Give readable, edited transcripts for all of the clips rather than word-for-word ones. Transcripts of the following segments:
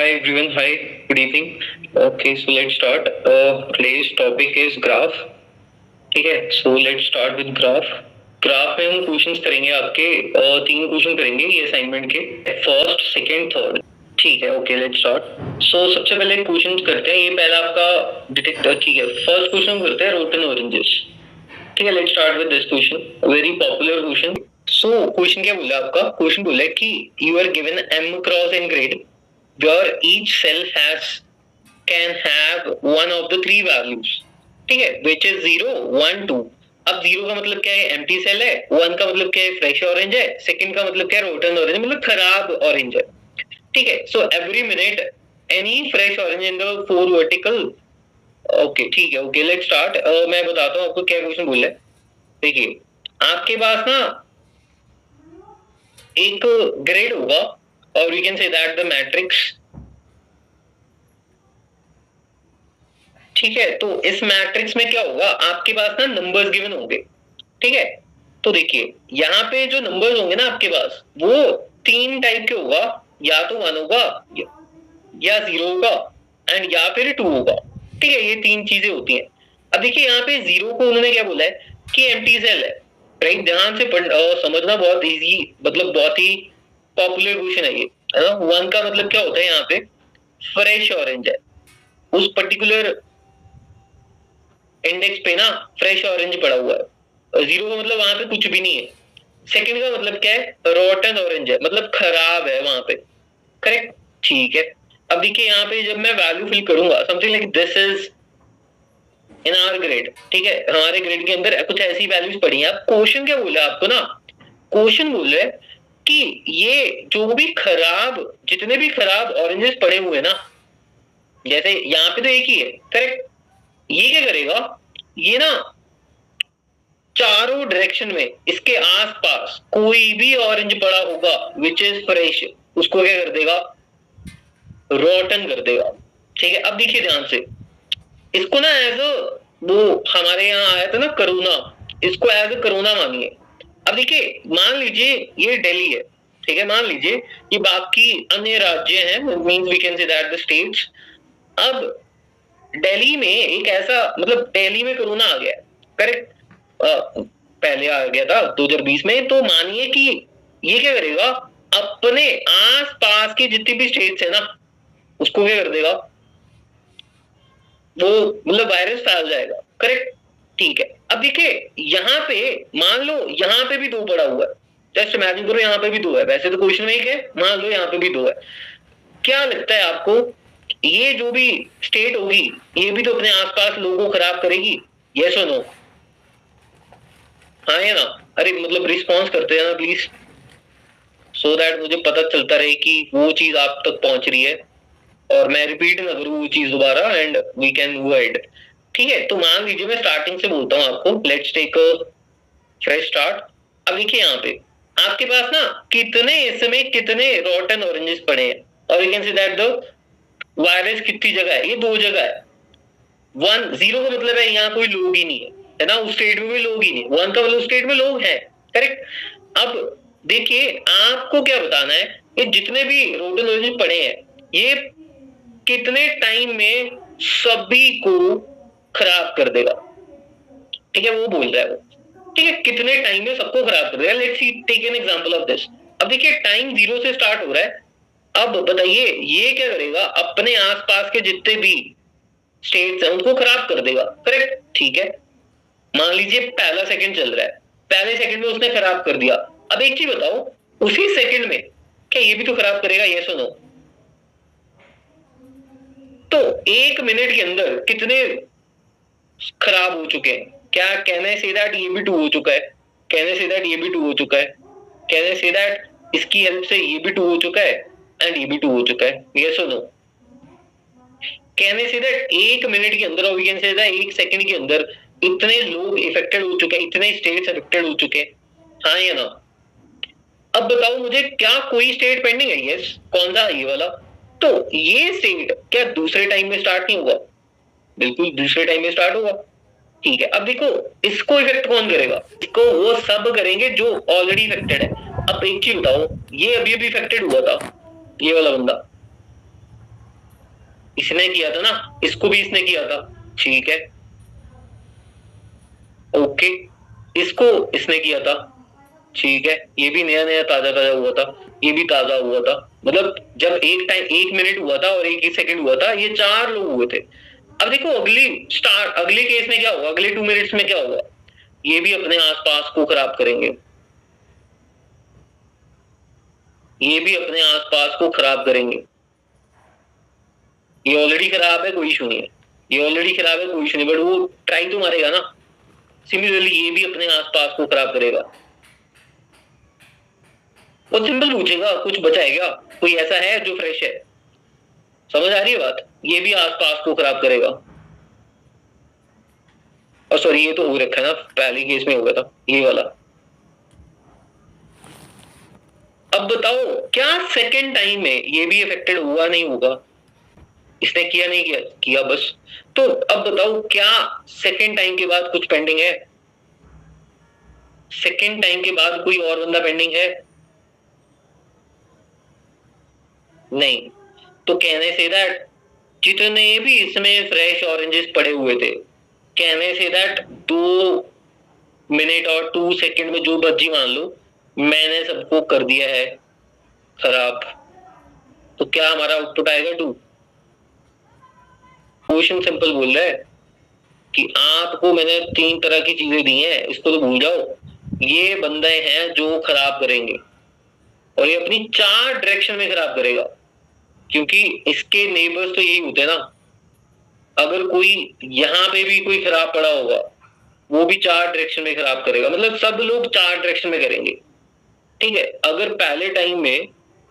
Hi everyone. Hi. Good evening. Okay, so let's start. Today's topic is graph. ठीक है. So let's start with graph. Graph में हम questions करेंगे आपके तीन क्वेश्चन करेंगे ये असाइनमेंट के फर्स्ट सेकंड थर्ड. ठीक है. Okay let's start. सो सबसे पहले क्वेश्चन करते हैं. ये पहला आपका डिटेक्टर. ठीक है. फर्स्ट क्वेश्चन करते हैं रोटन ऑरेंजेस. ठीक है. Let's start with this question. Very popular question. So question क्या बोला आपका? क्वेश्चन बोला है कि you are given m cross n grid where each cell can have one of the three values. ठीक है. which is 0 1 2. अब 0 का मतलब क्या है? एम्प्टी सेल है. 1 का मतलब क्या है? फ्रेश ऑरेंज है. सेकंड का मतलब क्या है? रोटन ऑरेंज, मतलब खराब ऑरेंज है. ठीक है. So every minute any fresh orange in the 4 vertical. Okay ठीक है. Okay let's start. मैं बताता हूँ आपको क्या क्वेश्चन बोला है. देखिए आपके पास ना एक ग्रिड होगा और we can say that the matrix. ठीक है. तो इस मैट्रिक्स में क्या होगा? आपके पास ना नंबर्स गिवन होंगे. ठीक है. तो देखिए यहाँ पे जो नंबर्स होंगे ना आपके पास वो तीन टाइप के होगा. या तो 1 होगा या 0 होगा एंड या फिर 2 होगा. ठीक है. ये तीन चीजें होती हैं. अब देखिए यहाँ पे 0 को उन्होंने क्या बोला है कि एम्प्टी सेल है. राइट. ध्यान से समझना. बहुत इजी, मतलब बहुत ही पॉपुलर क्वेश्चन है ये. 1 का मतलब क्या होता है? यहाँ पे फ्रेश ऑरेंज है. उस पर्टिकुलर इंडेक्स पे ना फ्रेश ऑरेंज पड़ा हुआ है. 0 का मतलब वहां पे कुछ भी नहीं है. सेकंड का मतलब क्या है? रोटन ऑरेंज है, मतलब खराब है वहां पे. करेक्ट. ठीक है. अब देखिए यहाँ पे जब मैं वैल्यू फिल करूंगा something like this is in our grid. ठीक है. हमारे ग्रिड के अंदर कुछ ऐसी वैल्यूज पड़ी हैं. अब क्वेश्चन क्या बोला आपको ना? क्वेश्चन बोल रहे कि ये जो भी खराब, जितने भी खराब ऑरेंजेस पड़े हुए ना, जैसे यहाँ पे तो एक ही है. करेक्ट. ये क्या करेगा? ये ना चारों डायरेक्शन में इसके आसपास कोई भी ऑरेंज पड़ा होगा विच इज फ्रेश, उसको क्या कर देगा? रोटन कर देगा. ठीक है. अब देखिए ध्यान से. इसको ना एज वो हमारे यहाँ आया था ना कोरोना, इसको एज अ कोरोना मानिए. अब देखिए मान लीजिए ये दिल्ली है. ठीक है. मान लीजिए ये बाकी अन्य राज्य हैं, means we can say that the states. अब दिल्ली में एक ऐसा, मतलब दिल्ली में कोरोना आ गया. करेक्ट. पहले आ गया था 2020 में. तो मानिए कि ये क्या करेगा? अपने आस पास के जितने भी स्टेट्स है ना उसको क्या कर देगा? वो मतलब वायरस फैल जाएगा. करेक्ट. ठीक है. अब देखिए यहाँ पे मान लो यहाँ पे भी 2 पड़ा हुआ है. जस्ट इमेजिन करो यहाँ पे भी 2 है. वैसे तो क्वेश्चन में एक है, मान लो यहाँ पे भी 2 है. क्या लगता है आपको? ये जो भी स्टेट होगी ये भी तो अपने आसपास लोगों को खराब करेगी. यस और नो? हाँ या ना? अरे मतलब रिस्पॉन्स करते हैं ना प्लीज, सो दैट मुझे पता चलता रहे कि वो चीज आप तक पहुंच रही है और मैं रिपीट ना करूं वो चीज दोबारा and we can go ahead. ठीक है. तो मान लीजिए मैं स्टार्टिंग से बोलता हूँ आपको. Let's take a fresh start. अब देखिए यहाँ पे आपके पास ना कितने इस समय कितने रोटन ऑरेंजेस पड़े हैं और you can say that the virus कितनी जगह है? ये 2 जगह है. 1 0 का मतलब है यहाँ कोई लोग ही नहीं है ना, उस स्टेट में भी लोग ही नहीं. 1 का मतलब स्टेट में लोग हैं. करेक्ट. अब देखिए आपको क्या बताना है? ये जितने भी रोटन ऑरेंजेस पड़े हैं ये कितने टाइम में सभी को खराब कर देगा. ठीक है. वो बोल रहा है वो. ठीक है. कितने टाइम में सबको खराब कर देगा. Let's see take an example of this. अब देखिए टाइम 0 से स्टार्ट हो रहा है. अब बताइए ये क्या करेगा? अपने आसपास के जितने भी स्टेट्स हैं उनको खराब कर देगा. करेक्ट. ठीक है. मान लीजिए पहला सेकंड चल रहा है. पहले सेकंड में उसने खराब कर दिया. अब एक चीज बताओ, उसी सेकंड में क्या ये भी तो खराब करेगा? यस और नो? तो 1 मिनट के अंदर कितने खराब हो चुके हैं? क्या कहने से दैट ये भी 2 हो चुका है? कहने से दैट ये भी 2 हो चुका है? कहने से दैट इसकी हेल्प से ये भी 2 हो चुका है एंड ये भी 2 हो चुका है? यस और नो? कहने से दैट 1 मिनट के अंदर और we can say that 1 second के अंदर इतने लोग इफेक्टेड हो चुके हैं, इतने स्टेट्स इफेक्टेड हो चुके हैं. हाँ या ना? अब बताओ मुझे, क्या कोई स्टेट पेंडिंग है? यस. कौन सा? ये वाला. तो ये स्टेट क्या दूसरे टाइम में स्टार्ट नहीं होगा? बिल्कुल दूसरे टाइम में स्टार्ट होगा. ठीक है. अब देखो इसको इफेक्ट कौन करेगा? इसको वो सब करेंगे जो ऑलरेडी इफेक्टेड है. अब एक चीज बताओ, ये अभी अभी इफेक्टेड हुआ था ये वाला बंदा. इसने किया था ना, इसको भी इसने किया था, ठीक है, ओके, इसको इसने किया था, ठीक है, ये भी नया नया ताजा ताजा हुआ था, ये भी ताजा हुआ था, मतलब जब एक टाइम 1 मिनट हुआ था और 1 सेकंड हुआ था, ये 4 लोग हुए थे। अब देखो अगले केस में क्या होगा, अगले 2 मिनट्स में क्या होगा, ये भी अपने आसपास को खराब करेंगे, ये भी अपने आसपास को खराब करेंगे, ये ऑलरेडी खराब है, कोई इशू नहीं है, ये ऑलरेडी खराब है, कोई इशू नहीं, बट वो ट्राई तो मारेगा ना। सिमिलरली ये भी अपने आसपास को खराब करेगा, वो सिंपल पूछेगा, कुछ बचा है क्या, कोई ऐसा है जो फ्रेश है, समझ आ रही है बात, ये भी आसपास को खराब करेगा। और सॉरी ये तो हो रखा है ना, पहले केस में हो गया था ये वाला। अब बताओ क्या सेकेंड टाइम में ये भी अफेक्टेड हुआ नहीं होगा, इसने किया नहीं किया, किया बस। तो अब बताओ क्या सेकेंड टाइम के बाद कुछ पेंडिंग है, सेकेंड टाइम के बाद कोई और बंदा पेंडिंग है, नहीं, तो कहने से दैट जितने भी इसमें फ्रेश ऑरेंजेस पड़े हुए थे, कहने से दैट 2 मिनट और 2 सेकंड में जो मर्जी मान लो, मैंने सबको कर दिया है खराब, तो क्या हमारा आउटपुट आएगा 2। क्वेश्चन सिंपल बोल रहा है कि आपको मैंने 3 तरह की चीजें दी हैं, इसको तो भूल जाओ, ये बंदे हैं जो खराब करेंगे और ये अपनी 4 डायरेक्शन में खराब करेगा, क्योंकि इसके नेबर्स तो यही होते हैं ना। अगर कोई यहां पे भी कोई खराब पड़ा होगा, वो भी 4 डायरेक्शन में खराब करेगा, मतलब सब लोग 4 डायरेक्शन में करेंगे, ठीक है। अगर पहले टाइम में,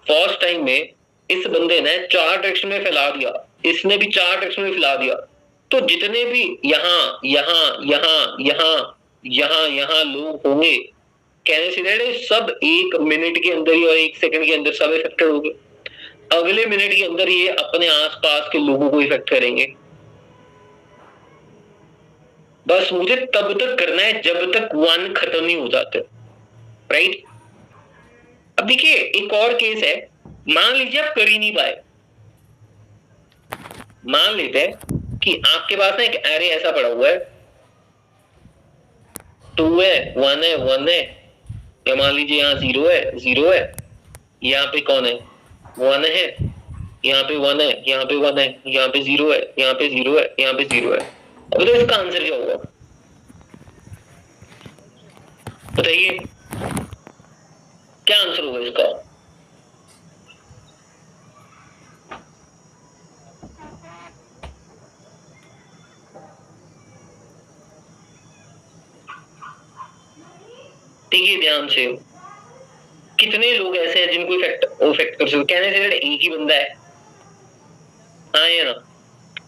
फर्स्ट टाइम में इस बंदे ने 4 डायरेक्शन में फैला दिया, इसने भी 4 डायरेक्शन में फैला दिया, तो जितने भी यहाँ यहाँ यहाँ यहाँ यहाँ यहाँ लोग होंगे, कहने से सब 1 मिनट के अंदर ही और 1 सेकंड के अंदर सब इफेक्टेड होंगे। अगले मिनट के अंदर ये अपने आसपास के लोगों को इफेक्ट करेंगे। बस मुझे तब तक करना है जब तक 1 खत्म नहीं हो जाते, राइट। अब देखिए एक और केस है, मान लीजिए आप कर ही नहीं पाए, मान लेते हैं कि आपके पास ना एक एरे ऐसा पड़ा हुआ है, 2 है, 1 है, 1 है, या मान लीजिए यहाँ 0 है, 0 है, यहाँ पे कौन है, 1 है, यहाँ पे 1 है, यहाँ पे 1 है, यहाँ पे 0 है, यहाँ पे 0 है, यहाँ पे 0 है। अब तो इसका आंसर क्या होगा बताइए, क्या आंसर होगा इसका? देखिए ध्यान से, कितने लोग ऐसे हैं जिनको इफेक्ट कर सकते, कहने से एक ही बंदा है, हाँ या ना,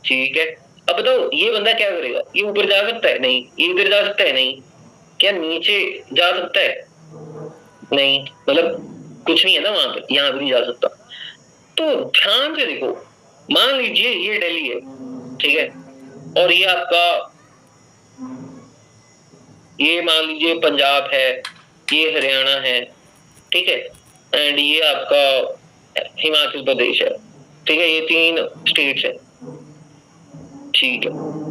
ठीक है। अब बताओ ये बंदा क्या करेगा, ये ऊपर जा सकता है नहीं, ये इधर जा सकता है नहीं, क्या नीचे जा सकता है नहीं, मतलब कुछ नहीं है ना वहां पे, यहाँ भी नहीं जा सकता। तो ध्यान से देखो, मान लीजिए ये दिल्ली है, ठीक है, और ये आपका, ये मान लीजिए पंजाब है, ये हरियाणा है, ठीक है, एंड ये आपका हिमाचल प्रदेश है, ठीक है, ये 3 स्टेट्स है, ठीक है।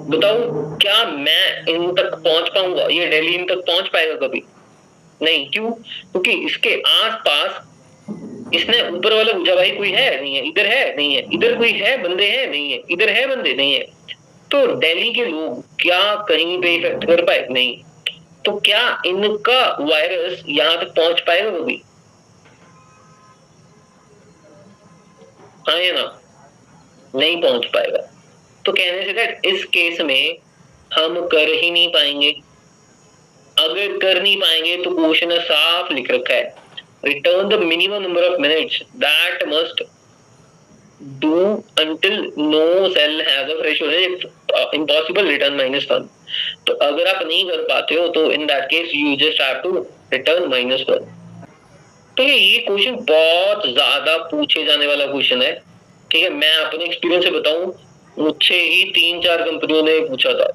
बताओ क्या मैं इन तक पहुंच पाऊंगा, ये दिल्ली इन तक पहुंच पाएगा कभी नहीं, क्यों? क्योंकि इसके आसपास इसने ऊपर वाला पूछा भाई कोई है नहीं है, इधर है नहीं है, इधर कोई है बंदे हैं नहीं है, इधर है बंदे नहीं है, तो दिल्ली के लोग क्या कहीं पे इफेक्ट कर पाए नहीं, तो क्या इनका वायरस यहां तक पहुंच पाएगा कभी, हाँ या ना, नहीं पहुंच पाएगा। तो कहने से दैट इस केस में हम कर ही नहीं पाएंगे, अगर कर नहीं पाएंगे तो क्वेश्चन में साफ लिख रखा है, return the minimum number of minutes that must do until no cell has a fresh orange, impossible return -1। तो अगर आप नहीं कर पाते हो तो in that case you just have to return -1। तो ये क्वेश्चन बहुत ज्यादा पूछे जाने वाला क्वेश्चन है, ठीक है। मैं अपने एक्सपीरियंस से बताऊं, मुझसे ही 3-4 कंपनियों ने पूछा था,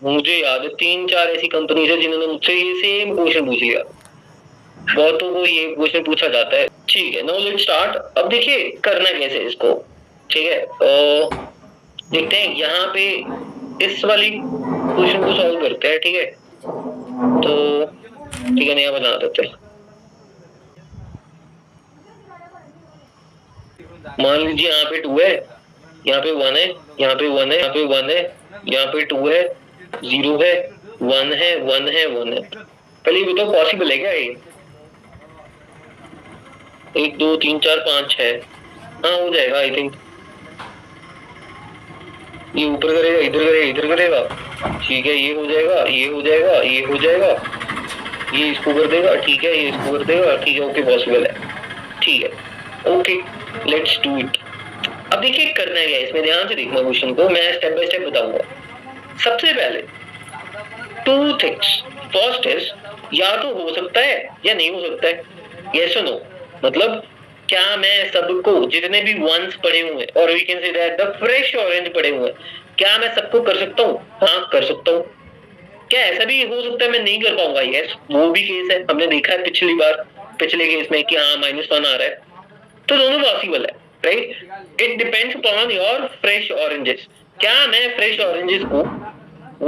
मुझे याद है 3-4 ऐसी कंपनी है जिन्होंने मुझसे ये सेम क्वेश्चन पूछ लिया, बहुतों को ये क्वेश्चन पूछा जाता है, ठीक है। Now let's start. अब देखिए करना कैसे इसको, ठीक है, देखते हैं यहाँ पे इस वाली क्वेश्चन को सॉल्व करते हैं। ठीक है, तो ठीक है, नया बना देते हैं। मान लीजिए यहाँ पे 2 है, यहाँ पे 1 है, यहाँ पे 1 है, यहाँ पे 1 है, यहाँ पे 2 है, 0 है, 1 है, 1 है, 1 है। पहले ये बताओ पॉसिबल है क्या ये? 1 2 3 4 5 6, हाँ हो जाएगा आई थिंक। ये ऊपर करेगा, इधर करेगा, इधर करेगा, ठीक है, ये हो जाएगा, ये हो जाएगा, ये हो जाएगा, ये इसको कर देगा, ठीक है, ये इसको कर देगा, ठीक है, ओके पॉसिबल है, ठीक है, ओके लेट्स डू इट। अब देखिए करना है क्या इसमें, ध्यान से देखना क्वेश्चन को, मैं स्टेप बाय स्टेप बताऊंगा। सबसे पहले 2 थिंग्स, फर्स्ट इज या तो हो सकता है या नहीं हो सकता है, यस और नो। मतलब क्या मैं सबको, जितने भी वंस पड़े हुए और we can say that the fresh orange पड़े हुए, क्या मैं सबको कर सकता हूँ? हाँ कर सकता हूँ। क्या ऐसा भी हो सकता है मैं नहीं कर पाऊंगा? यस, वो भी केस है, हमने देखा है पिछली बार, पिछले केस में कि हाँ -1 आ रहा है, तो दोनों पॉसिबल है, right. It depends upon your fresh oranges. क्या मैं फ्रेश ऑरेंजेस को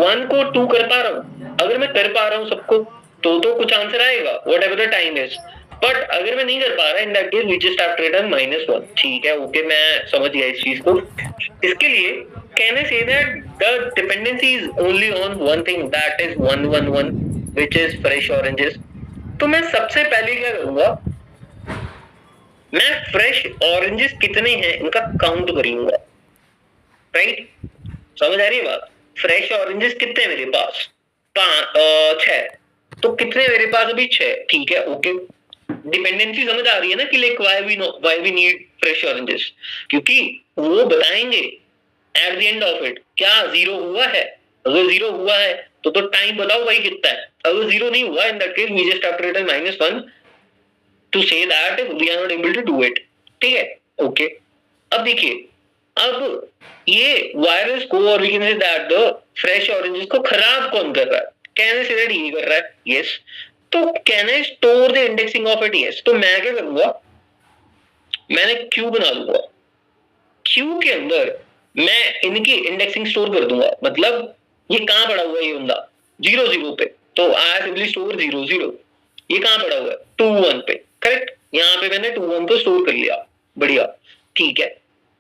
1 को 2 कर पा रहा हूँ? अगर मैं कर पा रहा हूँ सबको तो कुछ आंसर आएगा, whatever the time is. But अगर मैं नहीं कर पा रहा, in that case we just have to return -1। ठीक है, ओके, मैं समझ गया इस चीज को। इसके लिए कैन आई से that the dependency is only on one thing, that is 1 1 1 which is fresh oranges. तो मैं सबसे पहले क्या करूंगा, मैं फ्रेश ऑरेंजेस कितने हैं इनका काउंट करूंगा, राइट। समझ आ रही है बात? फ्रेश ऑरेंजेस कितने मेरे पास? 6। तो कितने मेरे पास अभी? 6। ठीक है, ओके। डिपेंडेंसी समझ आ रही है ना कि like why we need fresh oranges, क्योंकि वो बताएंगे at the end of it क्या 0 हुआ है। अगर 0 हुआ है तो टाइम बताओ भाई कितना है। अगर 0 नहीं हुआ, in that case we just have to return -1 to say that we are not able to do it. ठीक है, ओके। अब देखिए, अब ये वायरस को और we can say that the fresh oranges को खराब कौन कर रहा है? कैन आई से दैट ये कर रहा है, यस। तो can I store the indexing of it, yes. तो मैं क्या करूंगा, मैंने क्यू बना लूंगा। क्यू के अंदर मैं इनकी इंडेक्सिंग स्टोर कर दूंगा। मतलब ये कहां पड़ा हुआ है ये बंदा? 0 0 पे, तो आई सिंपली स्टोर 0 0। ये कहां पड़ा हुआ है? 2 1 पे, करेक्ट। यहाँ पे मैंने 2 1 को स्टोर कर लिया, बढ़िया, ठीक है।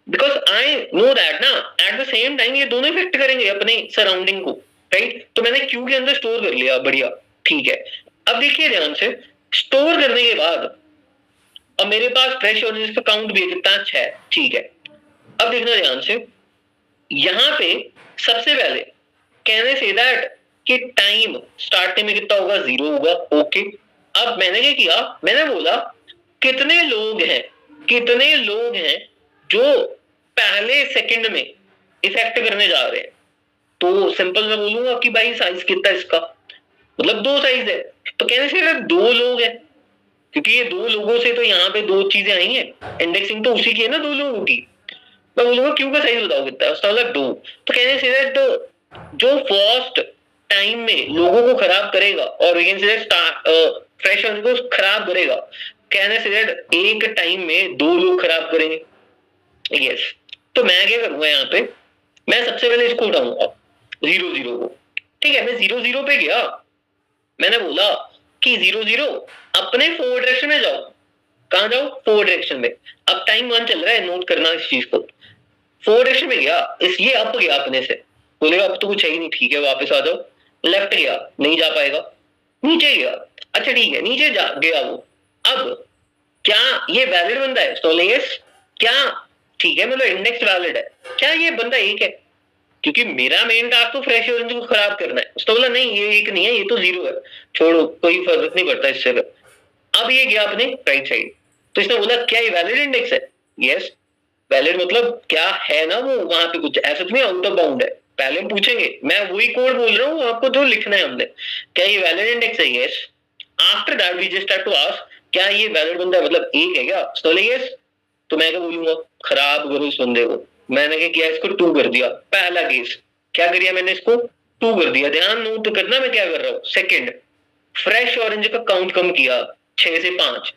बिकॉज आई नो दैट ना एट द सेम टाइम ये दोनों इफेक्ट करेंगे अपने सराउंडिंग को, राइट। तो मैंने क्यू के अंदर स्टोर कर लिया, बढ़िया, ठीक है। अब देखिए ध्यान से, स्टोर करने के बाद अब मेरे पास फ्रेश ऑरेंजेस का काउंट भी कितना? 6, ठीक है। अब देखना ध्यान से, यहां पे सबसे पहले कैन आई से दैट कि टाइम स्टार्टिंग में कितना होगा? 0 होगा, ओके। अब मैंने क्या किया, मैंने बोला कितने लोग हैं, कितने लोग हैं जो पहले सेकंड में इफेक्ट करने जा रहे हैं। तो सिंपल मैं बोलूंगा कि भाई साइज कितना है इसका, मतलब 2 साइज है। तो कहने से 2 लोग हैं, क्योंकि ये 2 लोगों से तो यहाँ पे 2 चीजें आई हैं, इंडेक्सिंग तो उसी की है ना, 2 लोगों की। मैं बोलूंगा क्यू का साइज बताओ कितना है, उसका मतलब 2। तो कहने से जो फर्स्ट टाइम में लोगों को खराब करेगा और फ्रेश को खराब करेगा, कहने से एक टाइम में 2 लोग खराब करेंगे, यस। तो मैं क्या करूंगा यहाँ पे, मैं सबसे पहले इसको उठाऊंगा 0 0 को, ठीक है। मैं 0 0 पे गया, मैंने बोला कि 0 0 अपने 4 डायरेक्शन में जाओ। कहां जाओ? 4 डायरेक्शन में। अब टाइम 1 चल रहा है, नोट करना इस चीज को। 4 डायरेक्शन में गया, इसलिए अप गया अपने से, बोलेगा अब तो कुछ है ही नहीं, ठीक है वापस आ जाओ। लेफ्ट गया, नहीं जा पाएगा। नीचे गया, अच्छा ठीक है, नीचे जा गया वो। अब क्या ये वैलिड बंदा है? तो यस। क्या ठीक है, मतलब इंडेक्स वैलिड है। क्या ये बंदा एक है? क्योंकि मेरा मेन टास्क तो फ्रेश ऑरेंज को खराब करना है। उसने बोला नहीं ये एक नहीं है, ये तो 0 है, छोड़ो कोई फर्क नहीं पड़ता इससे। अब ये गया अपने राइट साइड, तो इसने बोला क्या ये वैलिड इंडेक्स है? यस, वैलिड मतलब क्या है ना, वो वहां पे कुछ ऐसा नहीं आउट ऑफ बाउंड है। पहले हम पूछेंगे, मैं वही कोड बोल रहा हूँ आपको जो लिखना है हमने, क्या ये वैलिड इंडेक्स है? Yes. After that we just have to ask क्या ये वैलिड बंदा मतलब एक है क्या? तो यस। तो मैं क्या बोलूंगा, खराब करो इस बंदे को। मैंने क्या किया, इसको 2 कर दिया। पहला केस क्या करिया मैंने, इसको 2 कर दिया। ध्यान नोट करना मैं क्या कर रहा हूँ। सेकंड, फ्रेश ऑरेंज का काउंट कम किया 6 से 5,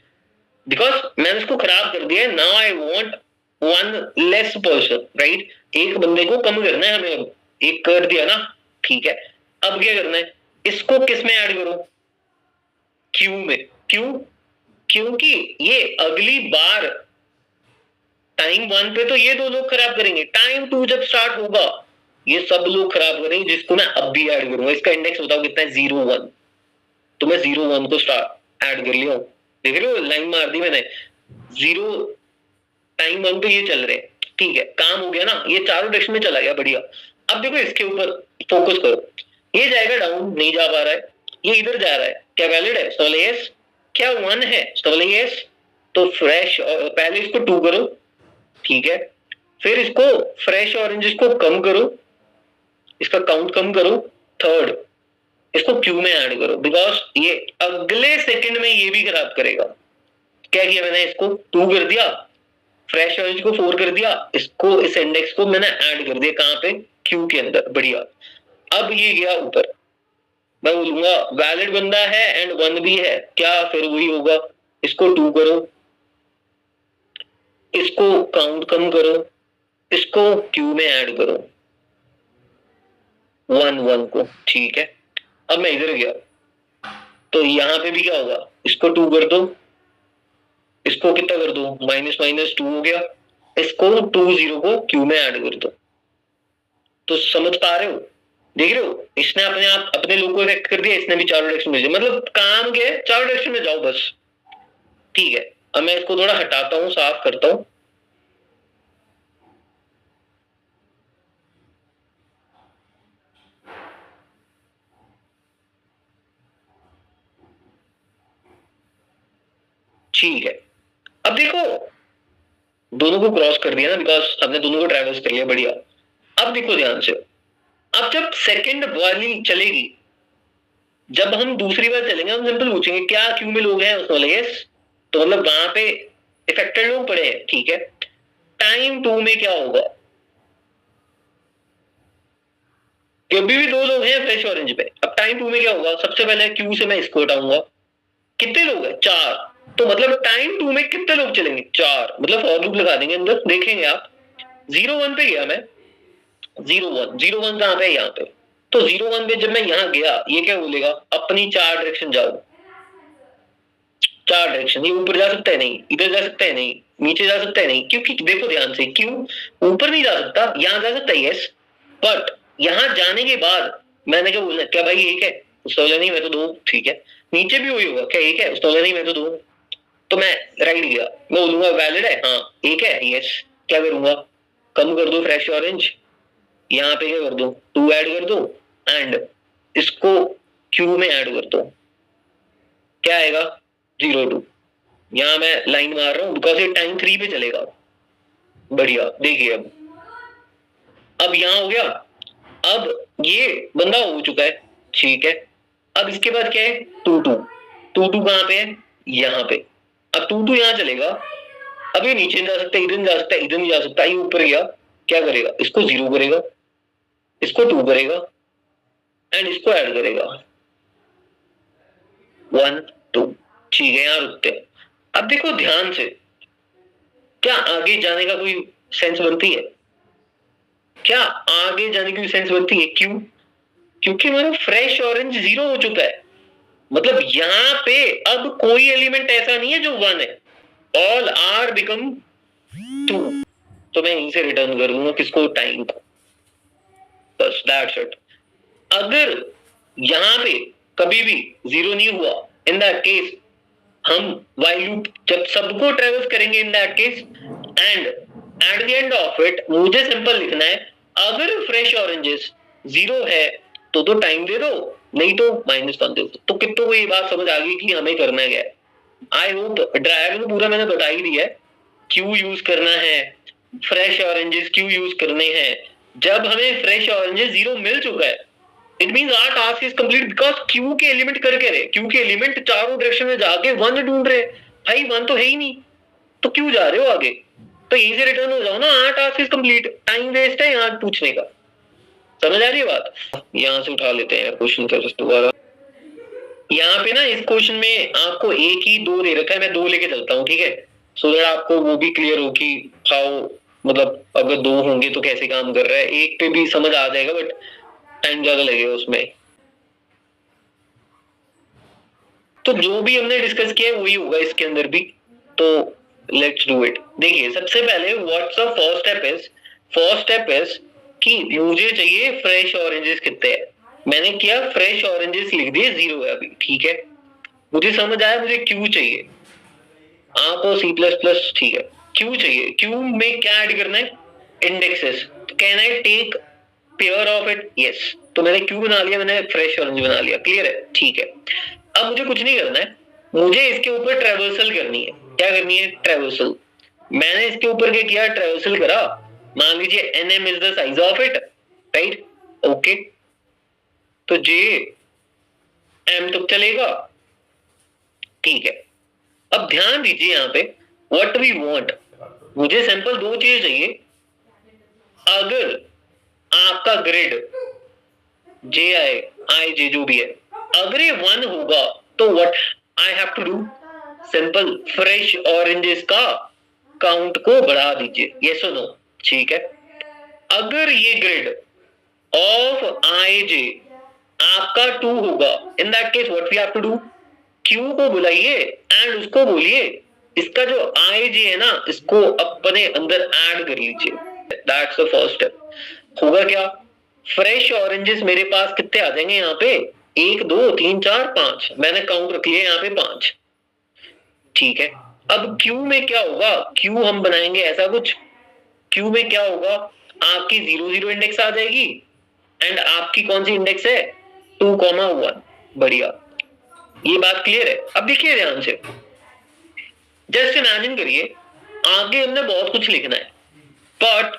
बिकॉज मैंने इसको खराब कर दिया। Now I want one less person, right. एक बंदे को कम करना है हमें, अब एक कर दिया ना, ठीक है। अब क्या करना है, इसको किस में ऐड करो, क्यू में। क्यों? क्योंकि ये अगली बार टाइम वन पे तो ये दो लोग खराब करेंगे, टाइम टू जब स्टार्ट होगा ये सब लोग खराब करेंगे, जिसको मैं अब भी ऐड करूंगा। इसका इंडेक्स बताओ कितना है, 0 1। तो मैं 0 1 को स्टार्ट ऐड कर लिया हूं, देख रहे हो लाइन मार दी मैंने। 0 टाइम वन पे ये चल रहे हैं, ठीक है, काम हो गया ना, ये चारों डायरेक्शन में चला गया, बढ़िया। अब देखो इसके ऊपर फोकस करो, ये जाएगा डाउन, नहीं जा पा रहा है, ये इधर जा रहा है, क्या वैलिड है, सवाल यस। क्या 1 है, सवाल यस। तो फ्रेश, पहले इसको 2 करो, ठीक है, फिर इसको फ्रेश ऑरेंजेस को कम करो, इसका काउंट कम करो, थर्ड इसको क्यू में ऐड करो, बिकॉज ये अगले सेकंड में ये भी खराब करेगा। क्या किया मैंने, इसको 2 कर दिया, फ्रेश ऑरेंज को 4 कर दिया, इसको इस इंडेक्स को मैंने ऐड कर दिया, कहां पे, क्यू के अंदर, बढ़िया। अब ये गया ऊपर, मैं बोलूंगा वैलिड बंदा है एंड 1 भी है, क्या फिर वही होगा, इसको 2 करो, इसको काउंट कम करो, इसको क्यू में ऐड करो, 1 1 को, ठीक है। अब मैं इधर गया तो यहां पे भी क्या होगा, इसको 2 कर दो, इसको कितना कर दो, माइनस माइनस 2 हो गया, इसको 2 0 को क्यू में ऐड कर दो। तो समझ पा रहे हो, देख रहे हो, इसने अपने आप अपने लोग को इफेक्ट कर दिया, इसने भी चारों डायरेक्शन में, मतलब काम के चारों डायरेक्शन में जाओ बस, ठीक है। अब मैं इसको थोड़ा हटाता हूं, साफ करता हूं। ठीक है, अब देखो दोनों को क्रॉस कर दिया ना, बिकॉज हमने दोनों को ट्रैवल्स कर लिया, बढ़िया। अब देखो ध्यान से, अब जब सेकंड वाली चलेगी, जब हम दूसरी बार चलेंगे, हम सिंपल पूछेंगे क्या क्यू में लोग हैं, उसमें यस, तो मतलब वहां पे इफेक्टेड लोग पड़े हैं, ठीक है। टाइम 2 में क्या होगा, कभी भी 2 लोग हैं फ्रेश ऑरेंज पे, अब टाइम 2 में क्या होगा, सबसे पहले क्यू से मैं इसको हटाऊंगा, कितने लोग हैं, 4, तो मतलब टाइम 2 में कितने लोग चलेंगे, 4, मतलब फॉर लूप लगा देंगे अंदर, देखेंगे आप। 0 1 पे गया मैं, 0 1 कहां पे, यहाँ पे, तो 0 1 पे जब मैं यहाँ गया, ये क्या बोलेगा, अपनी 4 डायरेक्शन जाओ, 4 डायरेक्शन, ये ऊपर जा सकता है नहीं, इधर जा सकता है नहीं, नीचे जा सकता है नहीं, क्योंकि देखो ध्यान से, क्यों ऊपर नहीं जा सकता, यहाँ जा सकता है यस, बट यहाँ जाने के बाद मैंने क्या बोलना, क्या भाई एक है, उसका बोला नहीं मैं तो 2, ठीक है। नीचे भी वही होगा, क्या एक है, उसका बोला नहीं मैं तो 2, तो मैं राइट गया, मैं बोलूंगा वैलिड है, हाँ एक है, यस। क्या करूंगा, कम कर दो फ्रेश ऑरेंज, यहाँ पे क्या कर दो, 2 ऐड कर दो, एंड इसको क्यू में ऐड कर दो, क्या आएगा, 0 2। यहां मैं लाइन मार रहा हूं बिकॉज ये टाइम 3 पे चलेगा, बढ़िया। देखिए अब यहां हो गया, अब ये बंदा हो चुका है, ठीक है। अब इसके बाद क्या है, 2 2, 2 2 कहां पे है, यहाँ पे। अब 2 2 यहां चलेगा, अब ये नीचे जा सकता है, इधर जा सकता है, इधर नहीं जा सकता, ये ऊपर गया, क्या करेगा, इसको 0 करेगा, इसको 2 करेगा, एंड इसको ऐड करेगा, 1 2, ठीक है, यहां रुकते हैं। अब देखो ध्यान से, क्या आगे जाने का कोई सेंस बनती है, क्या आगे जाने की सेंस बनती है, क्यों, क्योंकि मतलब फ्रेश ऑरेंज 0 हो चुका है, मतलब यहां पे अब कोई एलिमेंट ऐसा नहीं है जो 1 है, ऑल आर बिकम 2, तो मैं यहीं से रिटर्न कर दूंगा किसको, टाइम को, बस दैट्स इट। अगर यहां पे कभी भी 0 नहीं हुआ, इन दैट केस हम while लूप जब सबको ट्रेवर्स करेंगे, इन that case, and at the end of it मुझे सिंपल लिखना है, अगर फ्रेश ऑरेंजेस 0 है तो टाइम दे दो, नहीं तो -1 दे दो। तो कितनों को ये बात समझ आ गई कि हमें करना क्या है। आई होप डायग्राम पूरा मैंने बता ही दिया है, क्यू यूज करना है, फ्रेश ऑरेंजेस क्यू यूज करने हैं। जब हमें फ्रेश ऑरेंजेस 0 मिल चुका है, it means our task is complete, because queue के एलिमेंट करके रहे, क्यू के एलिमेंट चारों डायरेक्शन में जाके 1 ढूंढ रहे, भाई 1 तो है ही नहीं, तो क्यों जा रहे हो आगे, तो यहीं से रिटर्न हो जाओ ना, our task is complete, time waste है यहाँ पूछने का। समझ आ रही है बात, यहाँ से उठा लेते हैं क्वेश्चन का दोबारा। यहाँ पे ना इस क्वेश्चन में आपको एक ही 2 दे रखा है, मैं 2 लेके चलता हूँ, ठीक है, सो दैट आपको वो भी क्लियर हो कि हाउ मतलब अगर 2 होंगे तो कैसे काम कर रहा है, एक पे भी समझ आ जाएगा बट टाइम ज्यादा लगेगा उसमें। तो जो भी हमने डिस्कस किया है वही होगा इसके अंदर भी। तो लेट्स डू इट। देखिए सबसे पहले what's the first step is कि मुझे चाहिए फ्रेश ऑरेंजेस कितने हैं। मैंने किया फ्रेश ऑरेंजेस लिख दिए 0 है अभी, ठीक है। मुझे समझ आया मुझे क्यू चाहिए। आप सी प्लस प्लस, ठीक है। क्यू चाहिए, क्यू में क्या ऐड करना है, इंडेक्सेस। तो can I take pair of it, yes. तो मैंने क्यू बना लिया, मैंने फ्रेश ऑरेंज बना लिया, क्लियर है, ठीक है। अब मुझे कुछ नहीं करना है, मुझे इसके ऊपर ट्रेवर्सल करनी है। क्या करनी है, ट्रेवर्सल। मैंने इसके ऊपर क्या किया, ट्रेवर्सल करा। मान लीजिए NM is the size of it, right, okay. तो जे एम तक चलेगा, ठीक है। अब ध्यान दीजिए यहाँ पे व्हाट वी वांट, मुझे सिंपल 2 चीजें चाहिए। अगर आपका ग्रिड जे आई जे जो भी है, अगर ये 1 होगा तो what I have to do, simple fresh oranges का काउंट को बढ़ा दीजिए, यस और नो, ठीक है। अगर ये ग्रिड ऑफ आई जे आपका 2 होगा, in that case what we have to do, queue को बुलाइए एंड उसको बोलिए इसका जो आई जे है ना, इसको अपने अंदर ऐड कर लीजिए। That's the first step. होगा क्या, फ्रेश ऑरेंजेस मेरे पास कितने आ जाएंगे यहाँ पे, 1 2 3 4 5, मैंने काउंट रख लिया यहाँ पे 5, ठीक है। अब क्यू में क्या होगा, क्यू हम बनाएंगे ऐसा कुछ, क्यू में क्या होगा, आपकी 0 0 इंडेक्स आ जाएगी एंड आपकी कौन सी इंडेक्स है, 2,1, बढ़िया। ये बात क्लियर है। अब देखिए ध्यान से, जस्ट इमेजिन करिए आगे हमने बहुत कुछ लिखना है, बट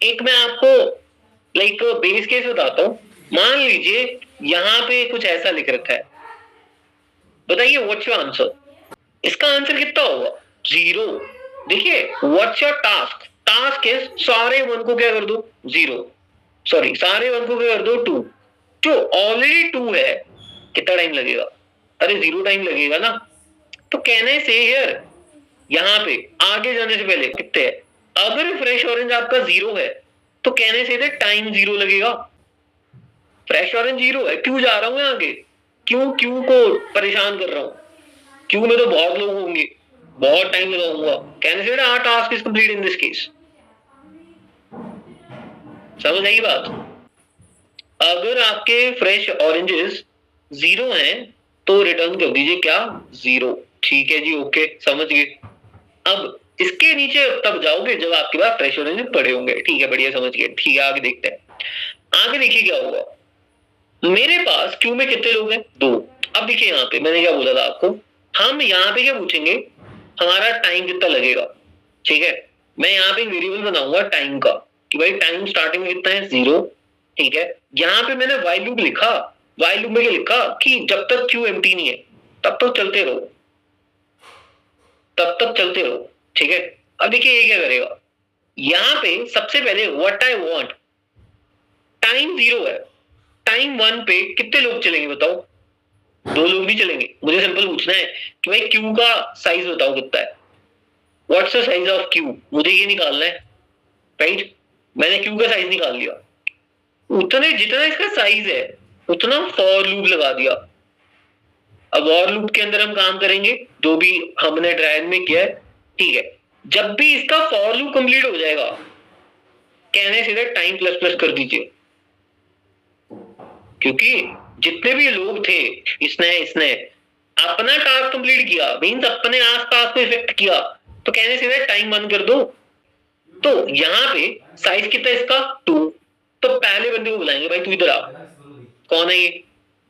एक मैं आपको लाइक बेस केस बताता हूं। मान लीजिए यहां पे कुछ ऐसा लिख रखा है, बताइए व्हाट्स योर आंसर, इसका आंसर कितना होगा, 0। देखिए what's your task, task is सारे 1 को क्या कर दो 0, सॉरी सारे 1 को क्या कर दो 2, जो ऑलरेडी 2 है, कितना टाइम लगेगा, अरे 0 टाइम लगेगा ना। तो कहना है से हियर, यहां पे आगे जाने से पहले कितने है, अगर फ्रेश ऑरेंज आपका 0 है तो कहने से टाइम 0 लगेगा। फ्रेश ऑरेंज 0 है, क्यों जा रहा हूं आगे, क्यों क्यों को परेशान कर रहा हूं, क्यों में तो बहुत लोग होंगे, बहुत टाइम लगाऊंगा, कहने से our task is complete in this case. समझ आई बात। अगर आपके फ्रेश ऑरेंजेस 0 हैं तो रिटर्न कर दीजिए क्या 0, ठीक है जी, ओके समझ गए। अब इसके नीचे तब जाओगे जब आपके पास फ्रेश ऑरेंज पड़े होंगे, ठीक है, बढ़िया समझ गए, ठीक है। आगे देखते हैं, आगे देखिए क्या होगा। मेरे पास क्यू में कितने लोग हैं, 2। अब देखिए यहाँ पे मैंने क्या बोला था आपको, हम यहाँ पे क्या पूछेंगे, हमारा टाइम कितना लगेगा, ठीक है। मैं यहाँ पे वेरिएबल बनाऊंगा टाइम का, कि भाई टाइम स्टार्टिंग में कितना है 0, ठीक है। यहाँ पे मैंने व्हाइल लूप लिखा, व्हाइल लूप में क्या लिखा कि जब तक क्यू एम्प्टी नहीं है तब तक चलते रहो, तब तक चलते रहो, ठीक है। अब देखिए ये क्या करेगा, यहाँ पे सबसे पहले व्हाट आई वांट, टाइम 0 है, टाइम 1 पे कितने लोग चलेंगे बताओ, 2 लोग नहीं चलेंगे। मुझे सिंपल पूछना है कि भाई क्यू का साइज बताओ कितना है, what's the size of Q, मुझे ये निकालना है, राइट। मैंने क्यू का साइज निकाल लिया, उतने जितना इसका साइज है उतना फॉर लूप लगा दिया। अब और लूप के अंदर हम काम करेंगे जो भी हमने ड्राइव में किया है, ठीक है। जब भी इसका फॉर लूप कंप्लीट हो जाएगा, कहने सीधे टाइम प्लस प्लस कर दीजिए, क्योंकि जितने भी लोग थे इसने इसने अपना टास्क कंप्लीट किया, मींस अपने आसपास को इफेक्ट किया, तो कहने सीधे टाइम बंद कर दो। तो यहाँ पे साइज कितना इसका 2, तो पहले बंदे को बुलाएंगे, भाई तू इधर आ, कौन है ये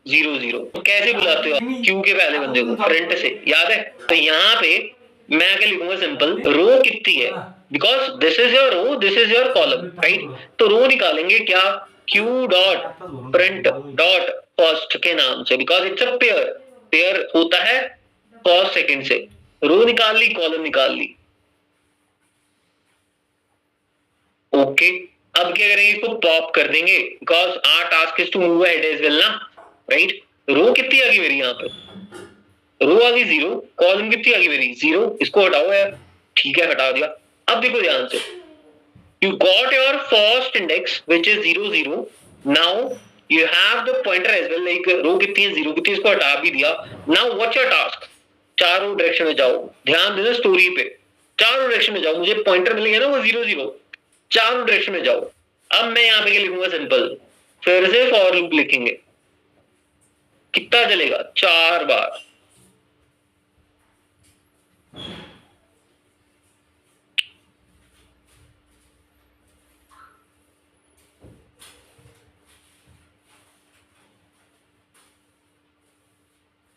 0 0। तो कैसे बुलाते हो आप क्यू के पहले बंदे को, फ्रंट से, याद है। तो यहाँ पे मैं क्या लिखूंगा, सिंपल रो कितनी है, because this is your row, this is your column, right. तो रो निकालेंगे क्या, queue dot print dot first के नाम से, because it's a pair, pair होता है फर्स्ट सेकंड से। रो निकाल ली, कॉलम निकाल ली, ओके। अब क्या करेंगे, इसको पॉप कर देंगे, because our task is to move ahead as well ना, राइट। रो कितनी आ गई मेरी यहाँ पे, रो आ गई 0, कॉलम कितनी आ गई मेरी 0, इसको हटाओ यार, ठीक है हटा दिया। अब देखो ध्यान से, You got your first index which is 0 0. Now you have the pointer as well, like रो कितनी है 0 कितनी, इसको हटा भी दिया. Now what's your task? चारों डायरेक्शन में जाओ, ध्यान देना स्टोरी पे, चारों डायरेक्शन में जाओ. मुझे पॉइंटर मिल गया ना वो 0 0, चारों डायरेक्शन में जाओ. अब मैं यहाँ पे क्या लिखूंगा, सिंपल फिर से फॉर लूप लिखेंगे. कितना चलेगा, 4 बार.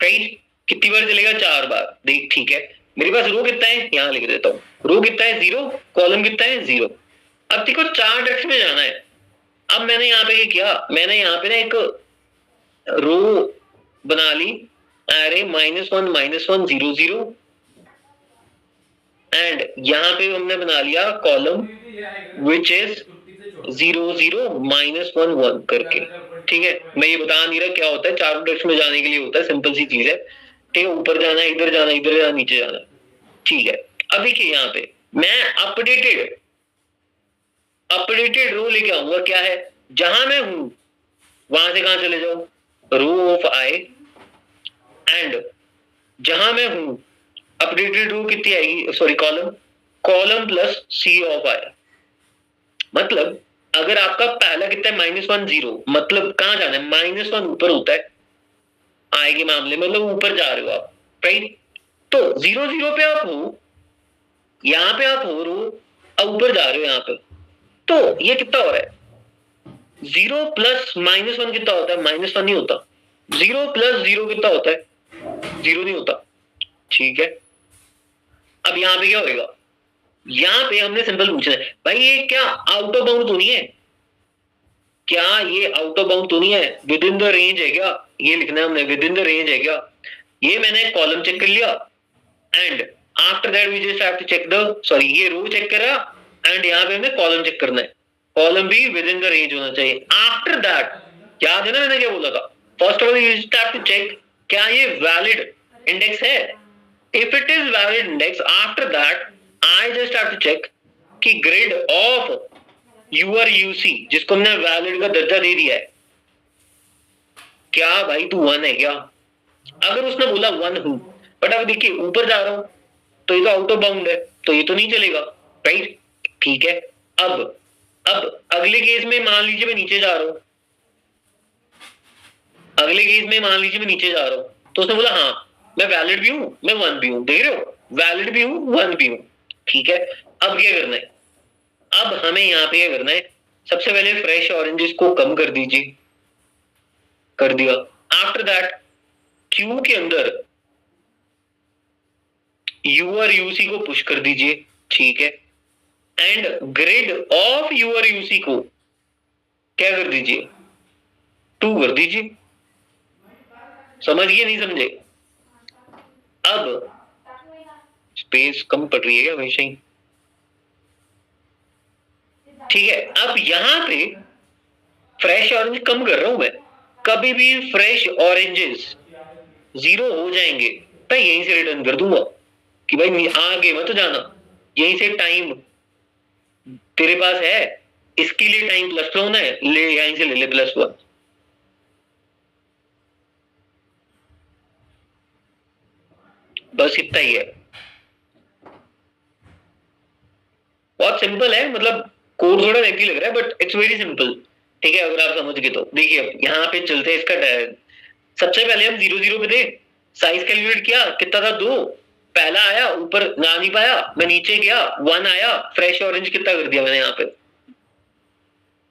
राइट, कितनी बार चलेगा, 4 बार. देख ठीक है, मेरे पास रो कितना है, यहां लिख देता हूं. रो कितना है 0, कॉलम कितना है 0. अब देखो 4 डायरेक्शन में जाना है. अब मैंने यहाँ पे क्या किया, मैंने यहाँ पे ना एक रो बना ली, अरे -1 -1 0 0, एंड यहाँ पे हमने बना लिया कॉलम विच इज 0 0 -1 1 करके. ठीक है, मैं ये बता नहीं रहा क्या होता है, चारों डायरेक्शन में जाने के लिए होता है, सिंपल सी चीज है. ठीक है, ऊपर जाना है, इधर जाना, इधर जाना, नीचे जाना. ठीक है, अब देखिए यहाँ पे मैं अपडेटेड रो लेके आऊंगा. क्या है, जहां मैं हूं वहां से कहां चले जाओ, रो ऑफ आई, एंड जहां मैं हूं अपडेटेड रो कितनी आएगी, sorry column plus C of I. मतलब अगर आपका पहला कितना है -1 0, मतलब कहां जाना है, -1 ऊपर होता है आई के मामले में, मतलब ऊपर जा रहे हो आप. राइट, तो 0 0 पे आप हो, यहाँ पे आप हो रो, अब ऊपर जा रहे हो यहाँ पे. तो ये कितना हो रहा है, 0 प्लस -1 कितना होता है, -1 नहीं होता. 0 प्लस 0 कितना होता है, 0 नहीं होता. ठीक है, अब यहाँ पे क्या होगा, यहाँ पे हमने सिंपल पूछना है भाई ये क्या आउट ऑफ बाउंड तो नहीं है, क्या ये आउट ऑफ बाउंड तो नहीं है, विद इन द रेंज है क्या, ये लिखना है हमने, विद इन द रेंज है क्या. ये मैंने कॉलम चेक कर लिया, and after that we just have to check the, sorry ये रो चेक करा, एंड यहाँ पे हमें कॉलम चेक करना है, कॉलम भी विद इन द रेंज होना चाहिए. आफ्टर दैट याद है ना मैंने क्या बोला था, first of all you just have to check क्या ये वैलिड इंडेक्स है. If it is valid index, after that I just have to check कि ग्रिड ऑफ यूआर यूसी, जिसको हमने वैलिड का दर्जा दे दिया है, क्या भाई तू 1 है क्या. अगर उसने बोला 1 हूं, बट अब देखिए ऊपर जा रहा हूं तो ये तो आउट ऑफ बाउंड है, तो ये तो नहीं चलेगा. राइट, ठीक है. अब अगले केस में मान लीजिए मैं नीचे जा रहा हूं, अगले केस में मान लीजिए मैं नीचे जा रहा हूं, तो उसने बोला हाँ मैं वैलिड भी हूं, मैं 1 भी हूं. देख रहे हो, वैलिड भी हूं, 1 भी हूं. ठीक है, अब क्या करना है, अब हमें यहाँ पे क्या करना है, सबसे पहले फ्रेश ऑरेंजेस को कम कर दीजिए, कर दिया. आफ्टर दैट क्यू के अंदर यूआर यूसी को पुश कर दीजिए. ठीक है, and grid of UR UC को क्या कर दीजिए, 2 कर दीजिए. समझ गए नहीं समझे. अब स्पेस कम पड़ रही है क्या हमेशा ही. ठीक है, अब यहां पे फ्रेश ऑरेंज कम कर रहा हूं मैं, कभी भी फ्रेश ऑरेंजेस 0 हो जाएंगे तो यहीं से रिटर्न कर दूंगा कि भाई आगे मत जाना, यहीं से टाइम तेरे पास है, इसके लिए टाइम +1 होना है, ले यहीं से ले ले +1. बस इतना ही है, बहुत सिंपल है. मतलब कोड थोड़ा लेंथी लग रहा है बट इट्स वेरी सिंपल. ठीक है, अगर आप समझ गए तो देखिए यहाँ पे चलते हैं इसका. सबसे पहले हम 0 0 पे थे, साइज कैलकुलेट किया, कितना था 2, पहला आया, ऊपर ना नहीं पाया, मैं नीचे गया, 1 आया. फ्रेश ऑरेंज कितना कर दिया मैंने यहाँ पे,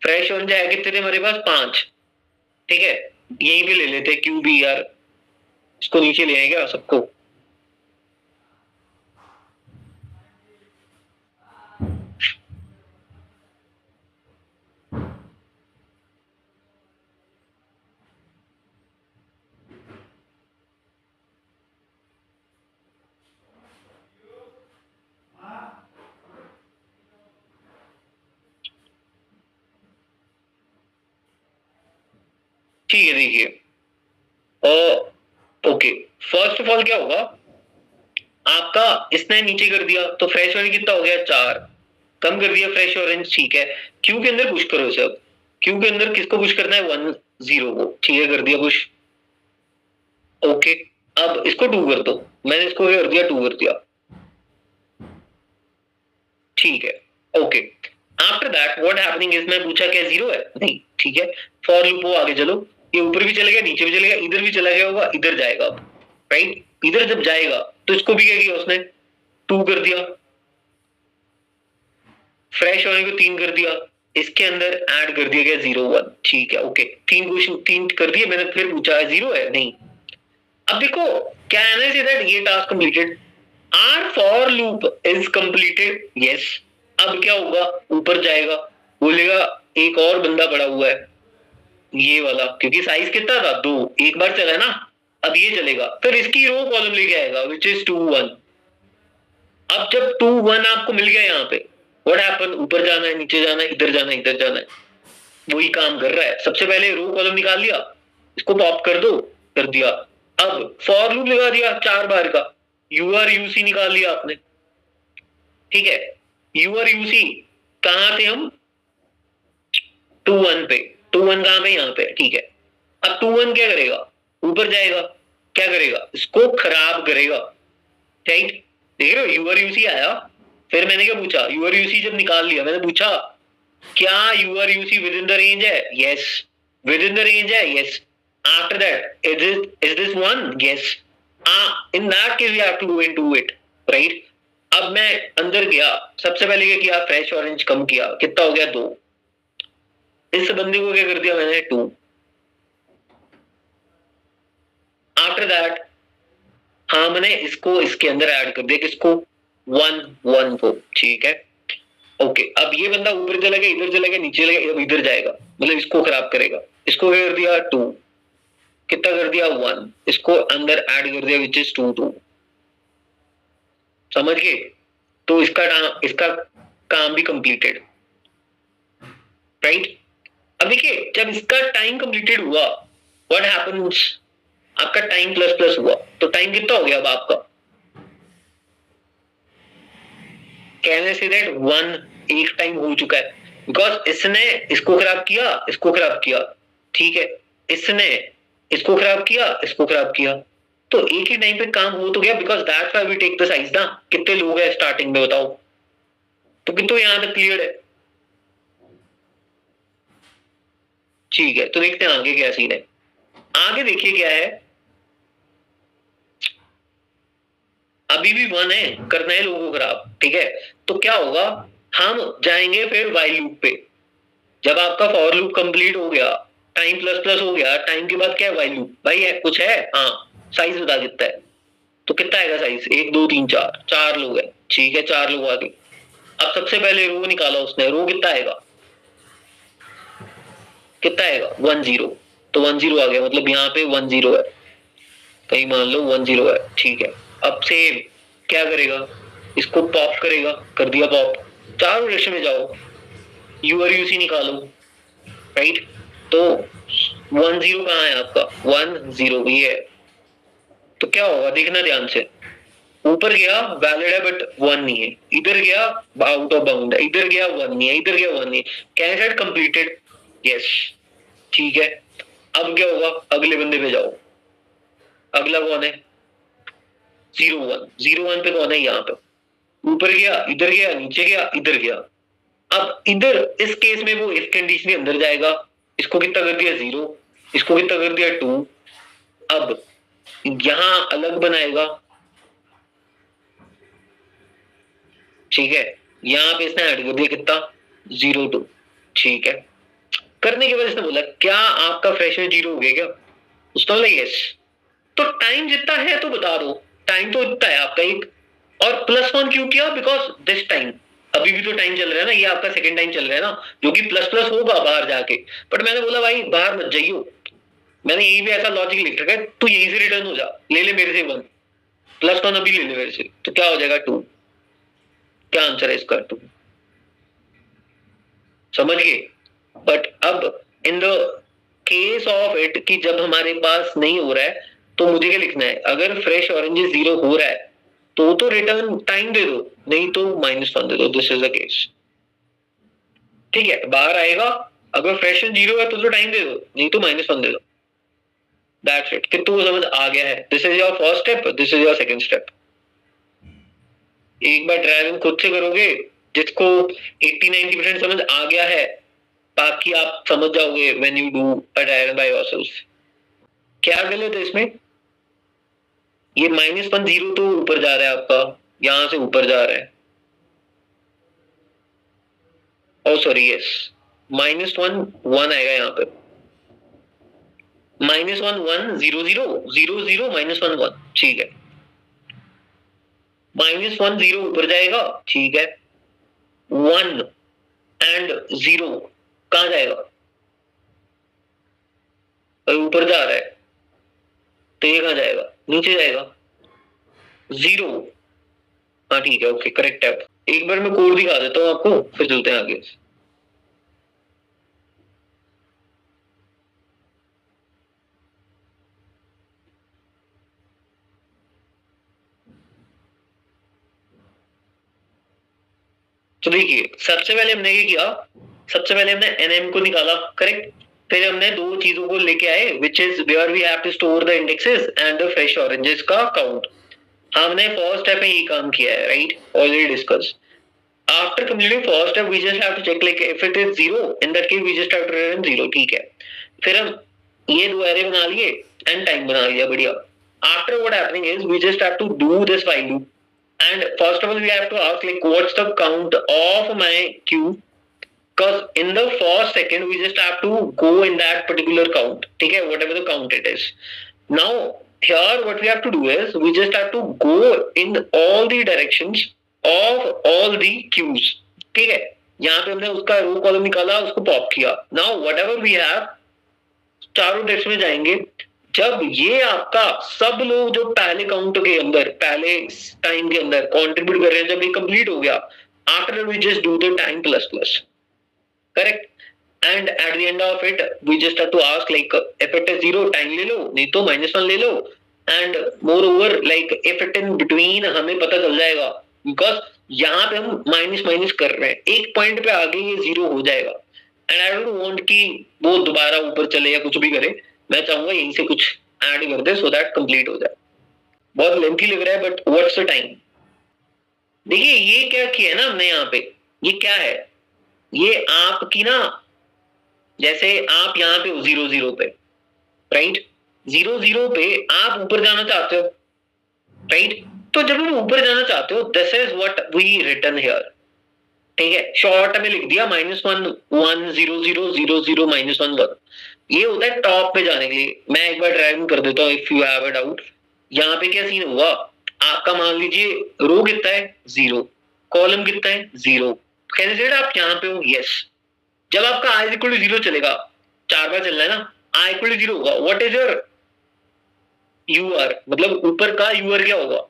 फ्रेश ऑरेंज आया कितने थे हमारे पास, 5. ठीक है, यहीं पे ले लेते क्यू बी यार, इसको नीचे ले आएगा सबको. ठीक है, देखिए ओके, फर्स्ट ऑफ ऑल क्या होगा आपका, इसने नीचे कर दिया तो फ्रेश ऑरेंज कितना हो गया 4. कम कर दिया फ्रेश ऑरेंज, ठीक है। क्यू के अंदर पुश करो सब, क्यू के अंदर किसको पुश करना है, 1 0 को, ठीक है, कर दिया पुश। ओके, अब इसको 2 कर दो, मैंने इसको कर दिया 2 कर दिया, ठीक है। Okay, after that what happening is, मैं पूछा क्या 0 है, नहीं, ठीक है। फॉर लूप हो, आगे चलो, ये ऊपर भी चला गया, नीचे भी चला गया, इधर भी चला गया होगा, इधर जाएगा अब, राइट। इधर जब जाएगा तो इसको भी क्या किया उसने, 2 कर दिया, फ्रेश होने को 3 कर दिया, इसके अंदर ऐड कर दिया गया 0 1, ठीक है। ओके, 3 क्वेश्चन 3 कर दिए मैंने, फिर पूछा 0 है, नहीं। अब देखो क्या है ना, से दैट ये task completed, our for loop is completed, yes. अब क्या होगा, ऊपर जाएगा, बोलेगा एक और बंदा पड़ा हुआ है, ये वाला, क्योंकि साइज कितना था 2, एक बार चला ना, अब ये चलेगा, फिर इसकी रो कॉलम लेके आएगा विच इज 2 1। अब जब 2 1 आपको मिल गया यहाँ पे, व्हाट हैपन, ऊपर जाना है, नीचे जाना है, इधर जाना है, इधर जाना है, वही काम कर रहा है। सबसे पहले रो कॉलम निकाल लिया, इसको पॉप कर दो, कर दिया। अब फॉर लूप लगा दिया 4 बार का, यूआर यूसी निकाल लिया आपने, ठीक है। यूआर यूसी कहां थे हम, 2 1 पे, 2 1 कहां पे, यहाँ पे, ठीक है। अब 2 1 क्या करेगा, ऊपर जाएगा, क्या करेगा, इसको खराब करेगा, राइट। देख रहे हो, यूआर यूसी आया, फिर मैंने क्या पूछा, यूआर यूसी जब निकाल लिया, मैंने पूछा क्या your UC within the range है, yes, within the range है, yes. After that is this 1, yes, in that case we have to go into it, right। अब मैं अंदर गया, सबसे पहले क्या किया, फ्रेश ऑरेंज कम किया, कितना हो गया 2, इस बंदे को क्या कर दिया मैंने 2। आफ्टर दैट हाँ मैंने इसको इसके अंदर ऐड कर दिया, किसको, 1 1 को, ठीक है। ओके, अब ये बंदा ऊपर चला गया, इधर चला गया, नीचे चला गया, अब इधर जाएगा, मतलब इसको खराब करेगा, इसको क्या कर दिया 2, कितना कर दिया 1, इसको अंदर ऐड कर दिया विच इज 2 2, समझ गए। तो इसका काम भी कंप्लीटेड, राइट। अब देखिए जब इसका टाइम कंप्लीटेड हुआ, व्हाट हैपेंस, आपका टाइम प्लस प्लस हुआ, तो टाइम कितना हो गया अब आपका, कहने से दैट 1 एक टाइम हो चुका है, बिकॉज इसने इसको खराब किया, इसको खराब किया, ठीक है, इसने इसको खराब किया, इसको खराब किया, तो एक ही टाइम पे काम हो तो गया, because that's why we take the size ना। कितने लोग हैं स्टार्टिंग में बताओ, तो कितना यहां तक क्लियर है, ठीक है। तो देखते हैं आगे क्या सीन है, आगे देखिए क्या है, अभी भी 1 है, करना है लोगों को खराब, ठीक है। तो क्या होगा, हम जाएंगे फिर वाइल लूप पे, जब आपका फॉर लूप कंप्लीट हो गया, टाइम प्लस प्लस हो गया, टाइम के बाद क्या है, वाइल लूप, भाई है कुछ है, हाँ साइज बता कितना है, तो कितना आएगा साइज, 1 2 3 4, 4 लोग हैं, ठीक है, 4 लोग आ गए। अब सबसे पहले रो निकाला उसने, रो कितना आएगा, कितना आएगा 1 0, तो 1 0 आ गया, मतलब यहाँ पे 1 0 है, कहीं मान लो 1 0 है, ठीक है। अब से क्या करेगा, इसको पॉप करेगा, कर दिया पॉप, चारों डायरेक्शन में जाओ, यूआर यूसी निकालो, राइट। तो 1 0 कहाँ है आपका, 1 0 भी है, तो क्या होगा देखना ध्यान से, ऊपर गया वैलिड है बट 1 नहीं है, इधर गया आउट ऑफ बाउंड है, इधर गया 1 नहीं है, इधर गया 1 नहीं है, कैंडिडेट कंप्लीटेड, यस, ठीक है। अब क्या होगा, अगले बंदे पे जाओ, अगला कौन है, 0 1, 0 1 पे कौन है, यहाँ पे ऊपर गया, इधर गया, नीचे गया, इधर गया। अब इधर इस केस में वो इफ कंडीशन के अंदर जाएगा, इसको कितना कर दिया 0, इसको कितना कर दिया 2, अब यहां अलग बनाएगा, ठीक है, यहाँ पे इसने ऐड कर दिया कितना 0 2, ठीक है। करने के बाद इसने बोला क्या आपका फ्रेशर 0 हो गया क्या, उसने बोला यस। तो टाइम जितना है तो बता दो, टाइम तो इतना है आपका एक, और +1 क्यों किया, बिकॉज दिस टाइम, अभी भी तो टाइम चल रहा है ना, ये आपका सेकंड टाइम चल रहा है ना, जो कि प्लस प्लस होगा बाहर जाके, बट मैंने बोला भाई बाहर मत जाइयो, मैंने यही भी ऐसा लॉजिक लिख रखा है, तू यहीं से रिटर्न हो जा, ले ले मेरे से 1 +1 अभी ले ले मेरे से, तो क्या हो जाएगा 2, क्या आंसर है इसका 2, समझ गए। बट अब in the case of it कि जब हमारे पास नहीं हो रहा है, तो मुझे क्या लिखना है, अगर फ्रेश ऑरेंजेस 0 हो रहा है तो रिटर्न टाइम दे दो, नहीं तो -1 दे दो, दिस इज द केस, ठीक है, बाहर आएगा, अगर फ्रैक्शन 0 है तो टाइम दे दो, नहीं तो -1 दे दो, दैट्स इट। किंतु वो समझ आ गया है, this is your first step, this is your second step. एक बार ड्राइविंग खुद से करोगे, जिसको 80-90% समझ आ गया है, बाकी आप समझ जाओगे when you do a driving by yourself. क्या गलत है इसमें? ये -1 0 तो ऊपर जा रहा है आपका, यहां से ऊपर जा रहा है, ओ सॉरी यस, -1 1 आएगा यहाँ पे, -1 1 0 0 0 0 -1 1, ठीक है, -1 0 ऊपर जाएगा, ठीक है, 1 एंड 0 कहां जाएगा? ऊपर जा रहा है, तो ये कहां जाएगा? नीचे जाएगा, 0। हाँ ठीक है, ओके करेक्ट है। एक बार मैं कोड दिखा देता हूँ आपको, फिर चलते हैं आगे। तो देखिए, सबसे पहले हमने क्या किया, सबसे पहले हमने एनएम को निकाला, करेक्ट। फिर हमने दो चीजों को लेके आए, which is where we have to store the indexes and the fresh oranges का काउंट। हमने फर्स्ट स्टेप में ये काम किया है, right, already discuss. After completing first step we just have to check like if it is 0, in that case we just have to return 0, ठीक है। फिर हम ये दो एरे बना लिए एंड टाइम बना लिया, बढ़िया। After what happening is we just have to do this while loop, and first of all we have to ask like what's the count of my queue, because in the first second we just have to go in that particular count, ठीक है, whatever the count it is. Now here what we have to do is we just have to go in all the directions of all the queues, ठीक है। यहाँ पे हमने उसका row column निकाला, उसको पॉप किया। Now whatever we have, चारों डायरेक्शन में जाएंगे। जब ये आपका सब लोग जो पहले काउंट के अंदर, पहले टाइम के अंदर कंट्रीब्यूट कर रहे हैं, जब ये कंप्लीट हो गया, after we just do the time plus plus, correct. And at the end of it we just have to ask like if it is 0 time ले लो, नहीं तो -1 ले लो। And moreover like if it in between हमें पता चल जाएगा, बिकॉज यहाँ पे हम माइनस माइनस कर रहे हैं, एक पॉइंट पे आगे ये 0 हो जाएगा। एंड आई डोंट वांट कि वो दोबारा ऊपर चले या कुछ भी करे, मैं चाहूंगा यहीं से कुछ ऐड कर दे सो दैट कंप्लीट हो जाए। बहुत लेंथी लग रहा है बट व्हाट्स द टाइम। देखिए ये क्या किया है ना हमने यहाँ पे, ये क्या है, ये आपकी ना, जैसे आप यहाँ पे हो 0 0 पे, राइट, 0 0 पे आप ऊपर जाना चाहते हो, राइट। तो जब हम ऊपर जाना चाहते हो, this is what we written here, ठीक है। शॉर्ट में लिख दिया -1 1 0 0 0 0 -1 1, ये होता है टॉप पे जाने के लिए। मैं एक बार ड्राइविंग कर देता हूँ if you have a doubt. यहाँ पे क्या सीन हुआ, आपका मान लीजिए रो कितना है 0, कॉलम कितना है 0, कैसे सेड आप यहाँ पे हो, यस। जब आपका i इक्वल टू 0 चलेगा, 4 बार चलना है ना, i इक्वल टू 0 होगा, व्हाट इज योर यूआर, मतलब ऊपर का यूआर क्या होगा,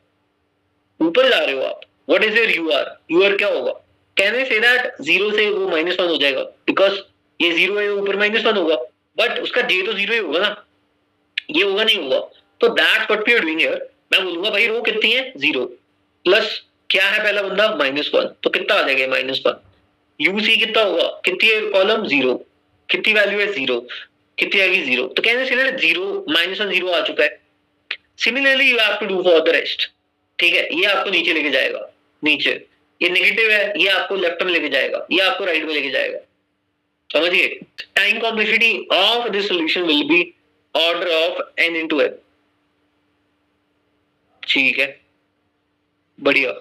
ऊपर जा रहे हो आप, what is your UR, UR क्या होगा, कैन आई से दैट 0 से वो -1 हो जाएगा, बिकॉज ये 0 है, ऊपर -1 होगा, बट उसका जे तो 0 ही होगा ना, ये होगा नहीं होगा। तो that's what we are doing here. मैं बोलूंगा भाई रो कितनी है 0 प्लस क्या है पहला बंदा -1, तो कितना आ जाएगा -1, यूसी कितना होगा, कितनी है कॉलम 0, कितनी वैल्यू है 0, कितनी आएगी 0, तो कहने से 0 -1 0 आ चुका है। Similarly you have to do for the rest, ठीक है। ये आपको नीचे लेके जाएगा, नीचे ये नेगेटिव है, ये आपको लेफ्ट में लेके जाएगा, ये आपको राइट में लेके जाएगा, समझिए। Time complexity of this solution will be order of n into n, ठीक है, बढ़िया।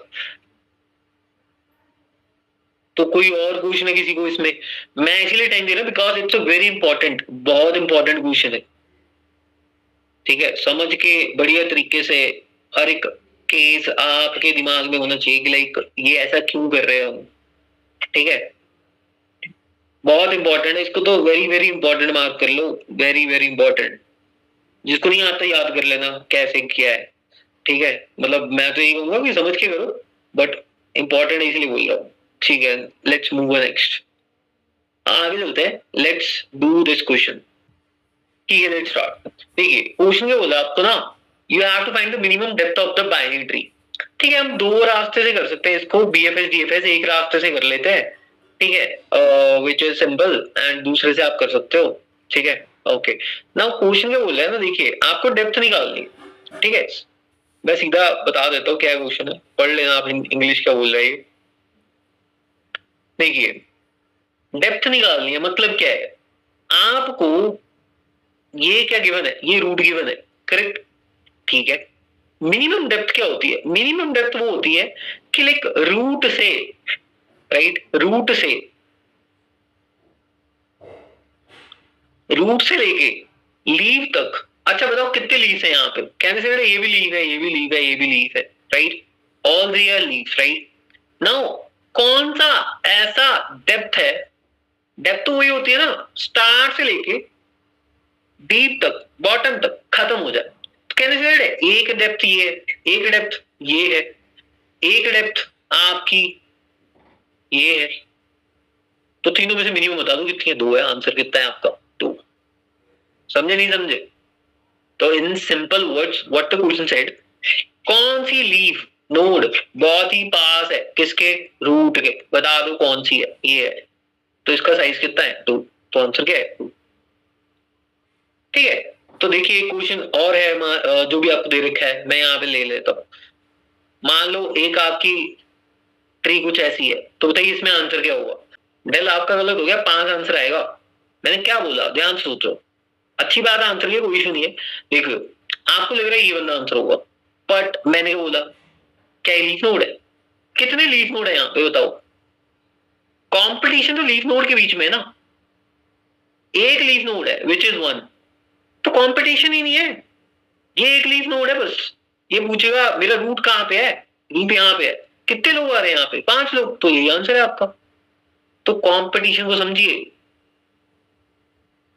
तो कोई और क्वेश्चन है किसी को इसमें? मैं इसलिए टाइम दे रहा हूं because it's a very important, बहुत इंपॉर्टेंट क्वेश्चन है, ठीक है। समझ के बढ़िया तरीके से हर एक केस आपके दिमाग में होना चाहिए कि लाइक ये ऐसा क्यों कर रहे हैं हम, ठीक है। बहुत इंपॉर्टेंट है, इसको तो वेरी वेरी इंपॉर्टेंट मार्क कर लो, वेरी वेरी इंपॉर्टेंट। जिसको नहीं आता याद कर लेना कैसे किया है, ठीक है। मतलब मैं तो यही कहूंगा कि समझ के करो, बट इंपॉर्टेंट इसलिए बोल रहा हूँ, ठीक है। लेट्स मूव नेक्स्ट, आगे चलते हैं, लेट्स डू दिस क्वेश्चन, ठीक है। Let's start. देखिए क्वेश्चन क्या बोला आपको ना, you have to find the minimum depth of the binary tree, ठीक है। हम दो रास्ते से कर सकते हैं इसको, बीएफएस डीएफएस एक रास्ते से कर लेते हैं, ठीक है, विच इज सिंपल एंड दूसरे से आप कर सकते हो, ठीक है। ओके, नाउ क्वेश्चन क्या बोल रहा है ना, देखिए आपको डेप्थ निकालनी है, ठीक है। मैं सीधा बता देता हूँ क्या क्वेश्चन है, पढ़ लेना आप इंग्लिश क्या बोल रहा है। देखिए डेप्थ निकालनी है मतलब क्या है, आपको ये क्या गिवन है, ये रूट गिवन है, करेक्ट, ठीक है। मिनिमम डेप्थ क्या होती है, मिनिमम डेप्थ वो होती है कि लाइक रूट से, राइट, रूट से लेके लीव तक। अच्छा बताओ कितने लीव्स है यहाँ पे, कहने से ये भी लीव है, ये भी लीव है, ये भी लीव है, right, all three are leaves, right. Now कौन सा ऐसा डेप्थ है, डेप्थ तो वही होती है ना स्टार्ट से लेके डीप तक, बॉटम तक खत्म हो जाए, तो कहने से एक डेप्थ ये है, एक डेप्थ ये है, एक डेप्थ आपकी ये है, तो तीनों में से मिनिमम बता दो कितनी है, दो है, आंसर कितना है आपका, दो। समझे नहीं समझे? तो in simple words what the question said, कौन सी लीफ नोड बहुत ही पास है किसके, रूट के, बता दो कौन सी है, ये है, तो इसका साइज कितना है, टू, तो आंसर क्या है, ठीक है। तो देखिए एक क्वेश्चन और है जो भी आपको दे रखा है, मैं यहाँ पे ले लेता हूँ। मान लो एक आपकी ट्री कुछ ऐसी है, तो बताइए इसमें आंसर क्या होगा। डेल आपका गलत हो गया, 5 आंसर आएगा। मैंने क्या बोला, ध्यान से सोचो, अच्छी बात है, आंसर की कोई इशू नहीं है। देखो आपको लग रहा है ये बंदा आंसर होगा, बट मैंने बोला क्या लीफ नोड है, कितने लीफ नोड है यहाँ पे बताओ, कंपटीशन तो लीफ नोड के बीच में है ना, एक लीफ नोड है विच इज 1, तो कंपटीशन ही नहीं है, ये एक लीफ नोड है बस। ये पूछेगा मेरा रूट कहाँ पे है, रूट यहाँ पे है, कितने लोग आ रहे हैं यहाँ पे, 5 लोग, तो यही आंसर है आपका। तो कंपटीशन को समझिए,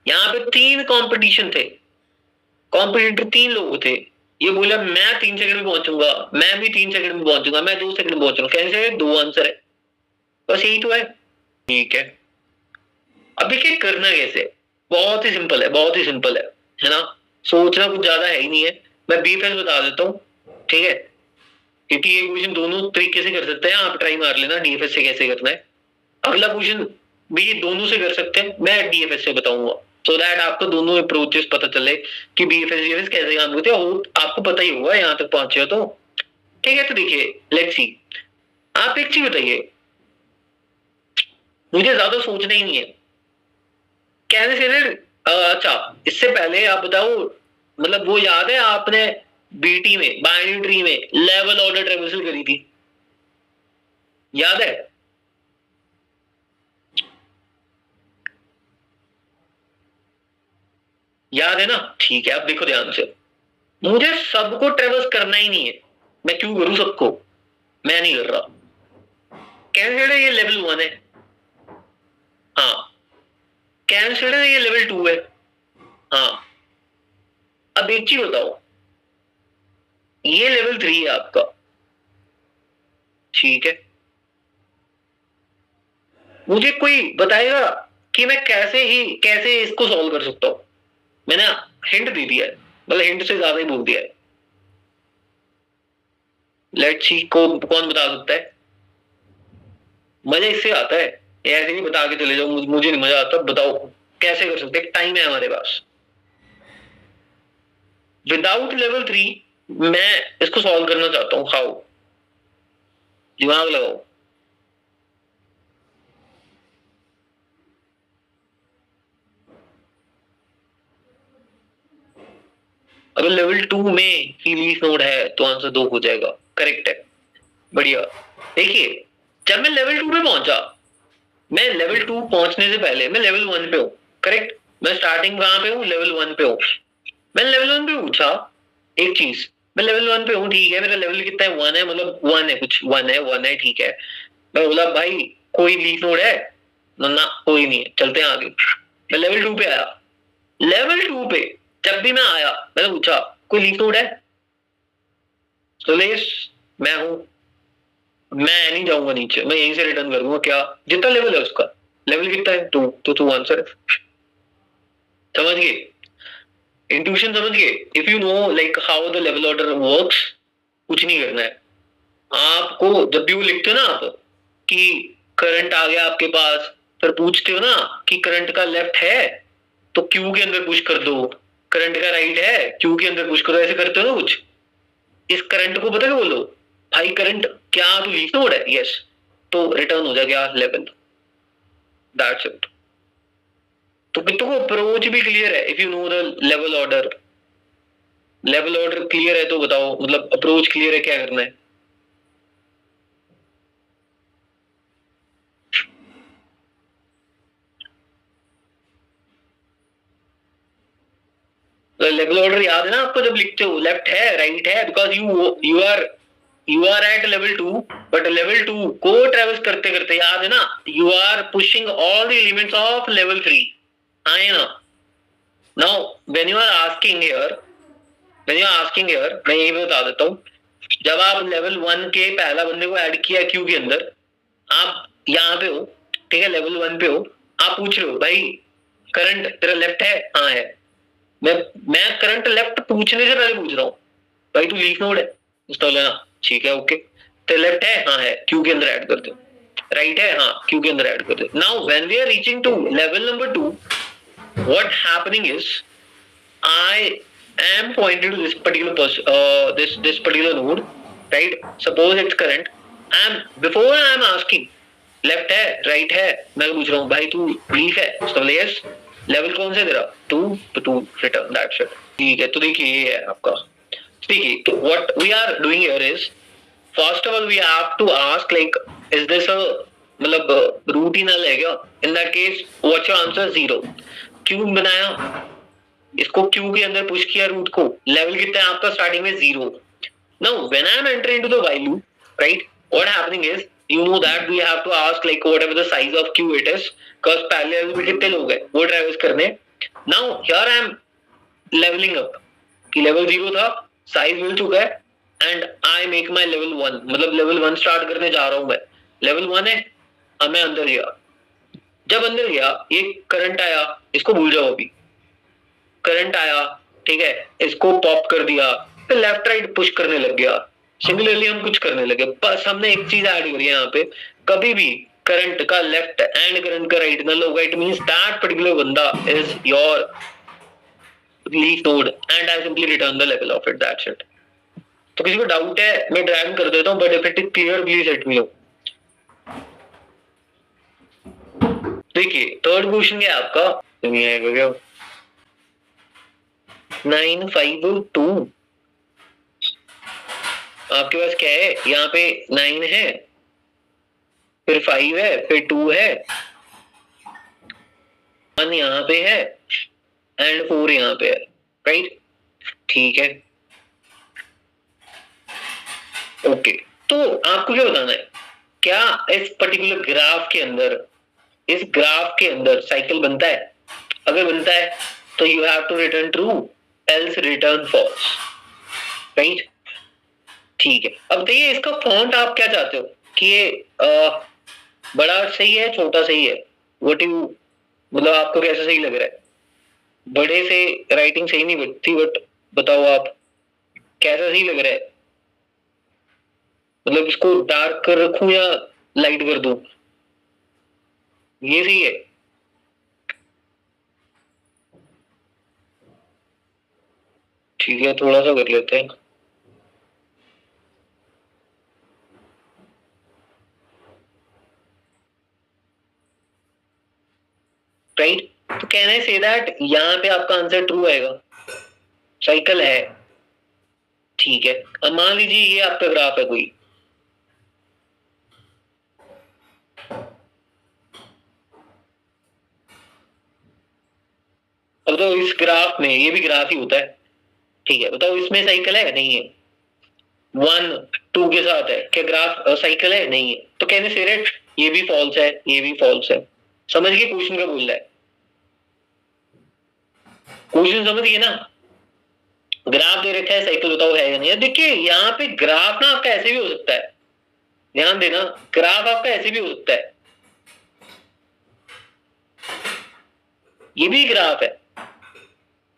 यहाँ पे 3 कंपटीशन थे, कॉम्पिटिटर 3 लोग थे, ये बोला मैं 3 सेकंड में पहुंचूंगा, मैं भी 3 सेकंड में पहुंचूंगा, मैं 2 सेकंड में पहुंचूंगा, कैसे, 2 आंसर है, बस यही तो है, ठीक है। अब देखिए करना कैसे, बहुत ही सिंपल है, बहुत ही सिंपल है ना, सोचना कुछ ज्यादा है ही नहीं है। मैं बीएफएस बता देता हूँ, ठीक है, क्योंकि ये क्वेश्चन दोनों तरीके से कर सकते हैं, आप ट्राई मार लेना डीएफएस से कैसे करना है। अगला क्वेश्चन भी दोनों से कर सकते हैं, मैं डीएफएस से बताऊंगा, सो दैट आपको दोनों अप्रोचेस पता चले कि बीएफएस डीएफएस कैसे काम करते हैं, आपको पता ही होगा यहाँ तक पहुंचे हो तो, ठीक है। तो देखिए लेट्स सी, आप एक चीज बताइए, मुझे ज्यादा सोचना ही नहीं है, कहने से अच्छा इससे पहले आप बताओ, मतलब वो याद है आपने बीटी में, बाइनरी ट्री में लेवल ऑर्डर ट्रेवर्सल करी थी, याद है? याद है ना, ठीक है। अब देखो ध्यान से, मुझे सबको ट्रेवर्स करना ही नहीं है, मैं क्यों करूं सबको, मैं नहीं कर रहा, कैंसिल्ड है ये लेवल 1 है, हाँ, कैंसिल्ड है ये लेवल 2 है, हाँ। अब एक चीज बताओ, ये लेवल 3 है आपका, ठीक है। मुझे कोई बताएगा कि मैं कैसे इसको सॉल्व कर सकता हूं, मैंने हिंट दे दिया है, मतलब हिंट से ज्यादा ही बोल दिया है। लेट्स सी कौन बता सकता है, मजा इससे आता है, ऐसे नहीं बता के चले जाओ, मुझे नहीं मजा आता, बताओ कैसे कर सकते, टाइम है हमारे पास। विदाउट लेवल 3 मैं इसको सॉल्व करना चाहता हूं, हाउ, दिमाग लगाओ। अगर लेवल 2 में ही लीफ नोड है तो आंसर 2 हो जाएगा, करेक्ट है, बढ़िया। देखिए जब मैं लेवल 2 पे पहुंचा, मैं लेवल 2 पहुंचने से पहले मैं लेवल 1 पे हूं, करेक्ट, मैं स्टार्टिंग कहां पे हूं, लेवल 1 पे हूं। मैंने लेवल 1 पे पूछा एक चीज, मैं लेवल 1 पे हूं, ठीक है, मेरा लेवल कितना है, 1 है, मतलब 1 है, कुछ 1 है, ठीक है। मैं बोला भाई कोई लीफ नोड है ना, कोई नहीं है, चलते हैं आगे। मैं लेवल 2 पे आया, लेवल 2 पे जब भी मैं आया मैंने पूछा कोई लीफ नोड है, सुलेश मैं हूं, मैं नहीं जाऊंगा नीचे, मैं यहीं से रिटर्न कर दूंगा, क्या जितना लेवल है उसका, लेवल कितना है 2, तो 2 आंसर है, समझ गए, इंट्यूशन समझ गए। If you know like how the level order works, कुछ नहीं करना है आपको, जब भी वो लिखते हो ना आप कि करंट आ गया आपके पास, फिर पूछते हो ना कि करंट का लेफ्ट है तो क्यू के अंदर पुश कर दो, करंट का राइट है क्यू के अंदर पुश करो, ऐसे करते हो ना कुछ। इस करंट को पता क्या बोलो भाई, करंट क्या तू लीफ नोड है, यस, तो रिटर्न हो जाएगा लेवल, दैट्स इट। तो कितने को अप्रोच भी क्लियर है, if you know the level order. Level order clear है तो बताओ, मतलब अप्रोच क्लियर है, क्या करना है। लेवल ऑर्डर याद है ना आपको, जब लिखते हो लेफ्ट है राइट है, because you are at level 2, but level 2 को ट्रेवल्स करते करते याद है ना, you are pushing all the elements of level 3, हाँ है ना। Now when you are asking here, मैं यही बता देता हूँ, जब आप लेवल 1 के पहला बंदे को ऐड किया क्यू के अंदर, आप यहाँ पे हो, ठीक है, लेवल 1 पे हो, आप पूछ रहे हो भाई करंट तेरा लेफ्ट है, हाँ है। मैं करंट लेफ्ट पूछने से पहले पूछ रहा हूँ भाई तू लीफ नोड है, इंस्टॉल लेना, ठीक है, ओके। तो लेफ्ट है, हाँ है, क्यू के अंदर ऐड कर दो। राइट है, हाँ, क्यू के अंदर ऐड कर दो। Now when we are reaching to level number 2, what happening is, I am pointing to this particular node, right? Suppose it's current. Before I am asking left है right है, मैं पूछ रहा हूँ भाई तू लीफ है, उसका यस, लेवल कौन से तेरा 2, तो 2 रिटर्न, दैट्स इट। ठीक है, तो देखिए ये है आपका। देखिए तो what we are doing here is, first of all we have to ask like, is this a मतलब रूट ही नल है क्या? In that case what's your answer? 0। क्यों बनाया इसको, क्यू के अंदर पुश किया रूट को, लेवल कितना है आपका स्टार्टिंग में 0। Now when I am entering into the while loop, right, what happening is, you know that we have to ask like whatever the size of queue it is, because पहले लेवल में कितने लोग हैं वो ट्रैवर्स करने। Now here I am leveling up, कि level 0 था, साइज मिल चुका है, and I make my level 1, मतलब लेवल 1 स्टार्ट करने जा रहा हूं मैं। लेवल 1 है, अब मैं अंदर गया, जब अंदर गया ये करंट आया, इसको भूल जाओ अभी, करंट आया, ठीक है, इसको पॉप कर दिया, फिर लेफ्ट राइट पुश करने लग गया। सिमिलरली हम कुछ करने लगे, बस हमने एक चीज ऐड करी है यहाँ पे, कभी भी करंट का लेफ्ट एंड करंट का राइट नल होगा, इट मींस दैट पर्टिकुलर बंदा is your leaf node, and I simply return the level of it, that's it. तो किसी को डाउट है मैं ड्रैग कर देता हूँ, but if it is clear please let me know. देखिए थर्ड क्वेश्चन क्या है आपका, 9 5 2, आपके पास क्या है, यहाँ पे 9 है, फिर 5 है, फिर 2 है, 1 यहाँ पे है, एंड 4 यहाँ पे है, राइट, ठीक है, ओके। तो आपको क्या बताना है, क्या इस पर्टिकुलर ग्राफ के अंदर, इस ग्राफ के अंदर साइकिल बनता है? अगर बनता है तो you have to return true, else return false, right, ठीक है। अब देखिए इसका फॉन्ट आप क्या चाहते हो कि ये बड़ा सही है छोटा सही है, व्हाट यू, मतलब आपको कैसा सही लग रहा है? बड़े से राइटिंग सही नहीं बनती, बट बताओ आप कैसा सही लग रहा है, मतलब इसको डार्क कर रखूं या लाइट कर दूं, ये सही है? ठीक है, थोड़ा सा कर लेते हैं, राइट। तो कहना है से दैट यहाँ पे आपका आंसर ट्रू आएगा, साइकिल है, ठीक है। अब मान लीजिए ये आपका ग्राफ है कोई, अब तो इस ग्राफ में, ये भी ग्राफ ही होता है, ठीक है, बताओ इसमें साइकिल है नहीं है? 1 2 के साथ है, क्या ग्राफ साइकिल है नहीं है? तो कहने से रेट ये भी फॉल्स है, ये भी फॉल्स है। समझ गए क्वेश्चन का बोल रहा है? क्वेश्चन समझ गए ना? ग्राफ दे रखा है, साइकिल बताओ है या नहीं है। देखिए यहाँ पे ग्राफ ना आपका ऐसे भी हो सकता है, ध्यान देना, ग्राफ आपका ऐसे भी हो सकता है, ये भी ग्राफ है।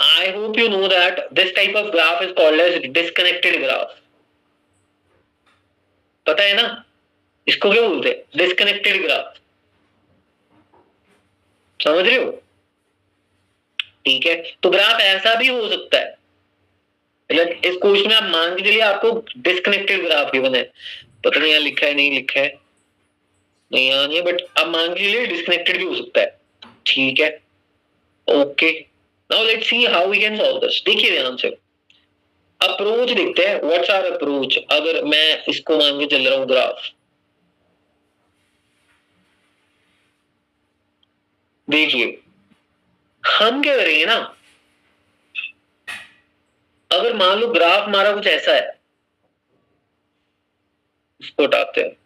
I hope you know that this type of graph is called as disconnected graph, पता है ना? इसको क्या बोलते हैं? Disconnected graph. समझ रहे हो? ठीक है, तो ग्राफ ऐसा भी हो सकता है, मतलब इस क्वेश्चन में आप मान के चलिए आपको डिस्कनेक्टेड ग्राफ गिवन है, पता नहीं यहाँ लिखा है नहीं लिखा है, नहीं यहाँ नहीं है, बट आप मान के चलिए डिस्कनेक्टेड भी हो सकता है। ठीक है, okay, now let's see how we can solve this. देखिए ध्यान से, अप्रोच देखते हैं, व्हाट्स आवर अप्रोच। अगर मैं इसको मान के चल रहा हूं ग्राफ, देखिए हम क्या करेंगे ना, अगर मान लो ग्राफ हमारा कुछ ऐसा है, इसको हटाते हैं,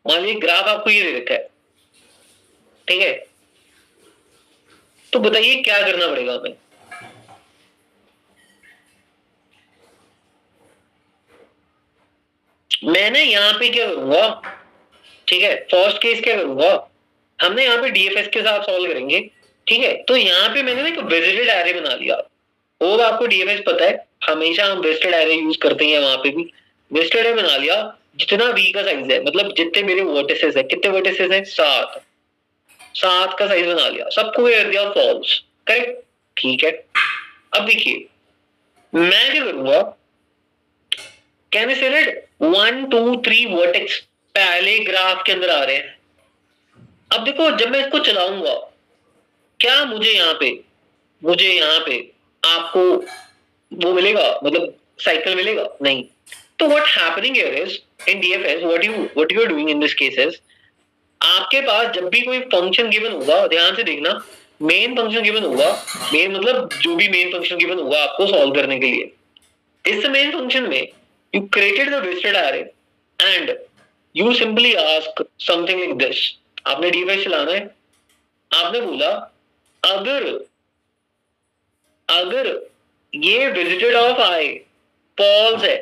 मान लीजिए ग्राफ आपको ये दे रखा है, ठीक है, तो बताइए क्या करना पड़ेगा हमें। मैंने यहाँ पे क्या करूंगा, ठीक है, फर्स्ट केस क्या करूंगा, हमने यहाँ पे डीएफएस के साथ सॉल्व करेंगे। ठीक है, तो यहाँ पे मैंने ना एक विजिटेड एरे बना लिया, और आपको डीएफएस पता है हमेशा हम विजिटेड एरे यूज करते हैं, वहां पे भी विजिटेड एरे बना लिया। जितना वी का साइज है, मतलब जितने मेरे वर्टिसेस है, कितने वर्टिसेस है? 7, 7 का साइज बना लिया, सबको कर दिया फॉल्स। करेक्ट, ठीक है। अब देखिए मैं क्या करूंगा, कैन आई से दैट 1 2 3 वर्टेक्स पहले ग्राफ के अंदर आ रहे हैं। अब देखो जब मैं इसको चलाऊंगा, क्या मुझे यहाँ पे आपको वो मिलेगा, मतलब साइकिल मिलेगा? नहीं। तो what happening here is in DFS, what you are doing in this cases, आपके पास जब भी कोई फंक्शन गिवन होगा, ध्यान से देखना, मेन फंक्शन गिवन होगा, मेन मतलब जो भी मेन फंक्शन गिवन होगा आपको सॉल्व करने के लिए, इस मेन फंक्शन में you created the visited array and you simply ask something like this. आपने डीएफएस चलाना है, आपने बोला अगर ये विजिटेड ऑफ आई फॉल्स है,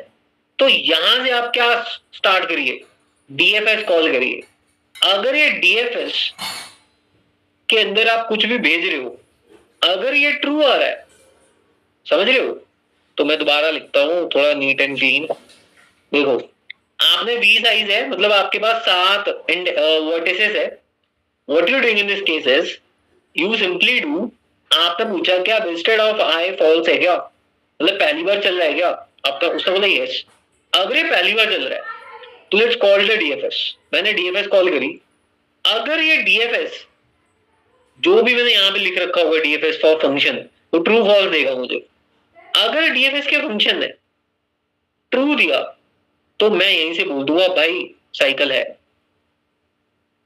तो यहां से आप क्या स्टार्ट करिए, डीएफएस कॉल करिए। अगर ये डीएफएस के अंदर आप कुछ भी भेज रहे हो, अगर ये ट्रू आ रहा है, समझ रहे हो, तो मैं दोबारा लिखता हूं थोड़ा नीट एंड क्लीन। देखो आपने वी साइज है, मतलब आपके पास 7 वर्टिसेस है। What you doing in this case is you simply do, आपने पूछा क्या विजिटेड ऑफ आई फॉल्स है क्या, मतलब पहली बार चल रहा है क्या आपका, उसने बोला यस। अगर ये पहली बार चल रहा है तो लेट्स कॉल द डीएफएस। मैंने डीएफएस कॉल करी, अगर ये डीएफएस जो भी मैंने यहाँ पे लिख रखा होगा डीएफएस फॉर फंक्शन, तो ट्रू फॉल्स देगा मुझे। अगर डीएफएस के फंक्शन ने ट्रू दिया तो मैं यहीं से बोल दूंगा भाई साइकिल है।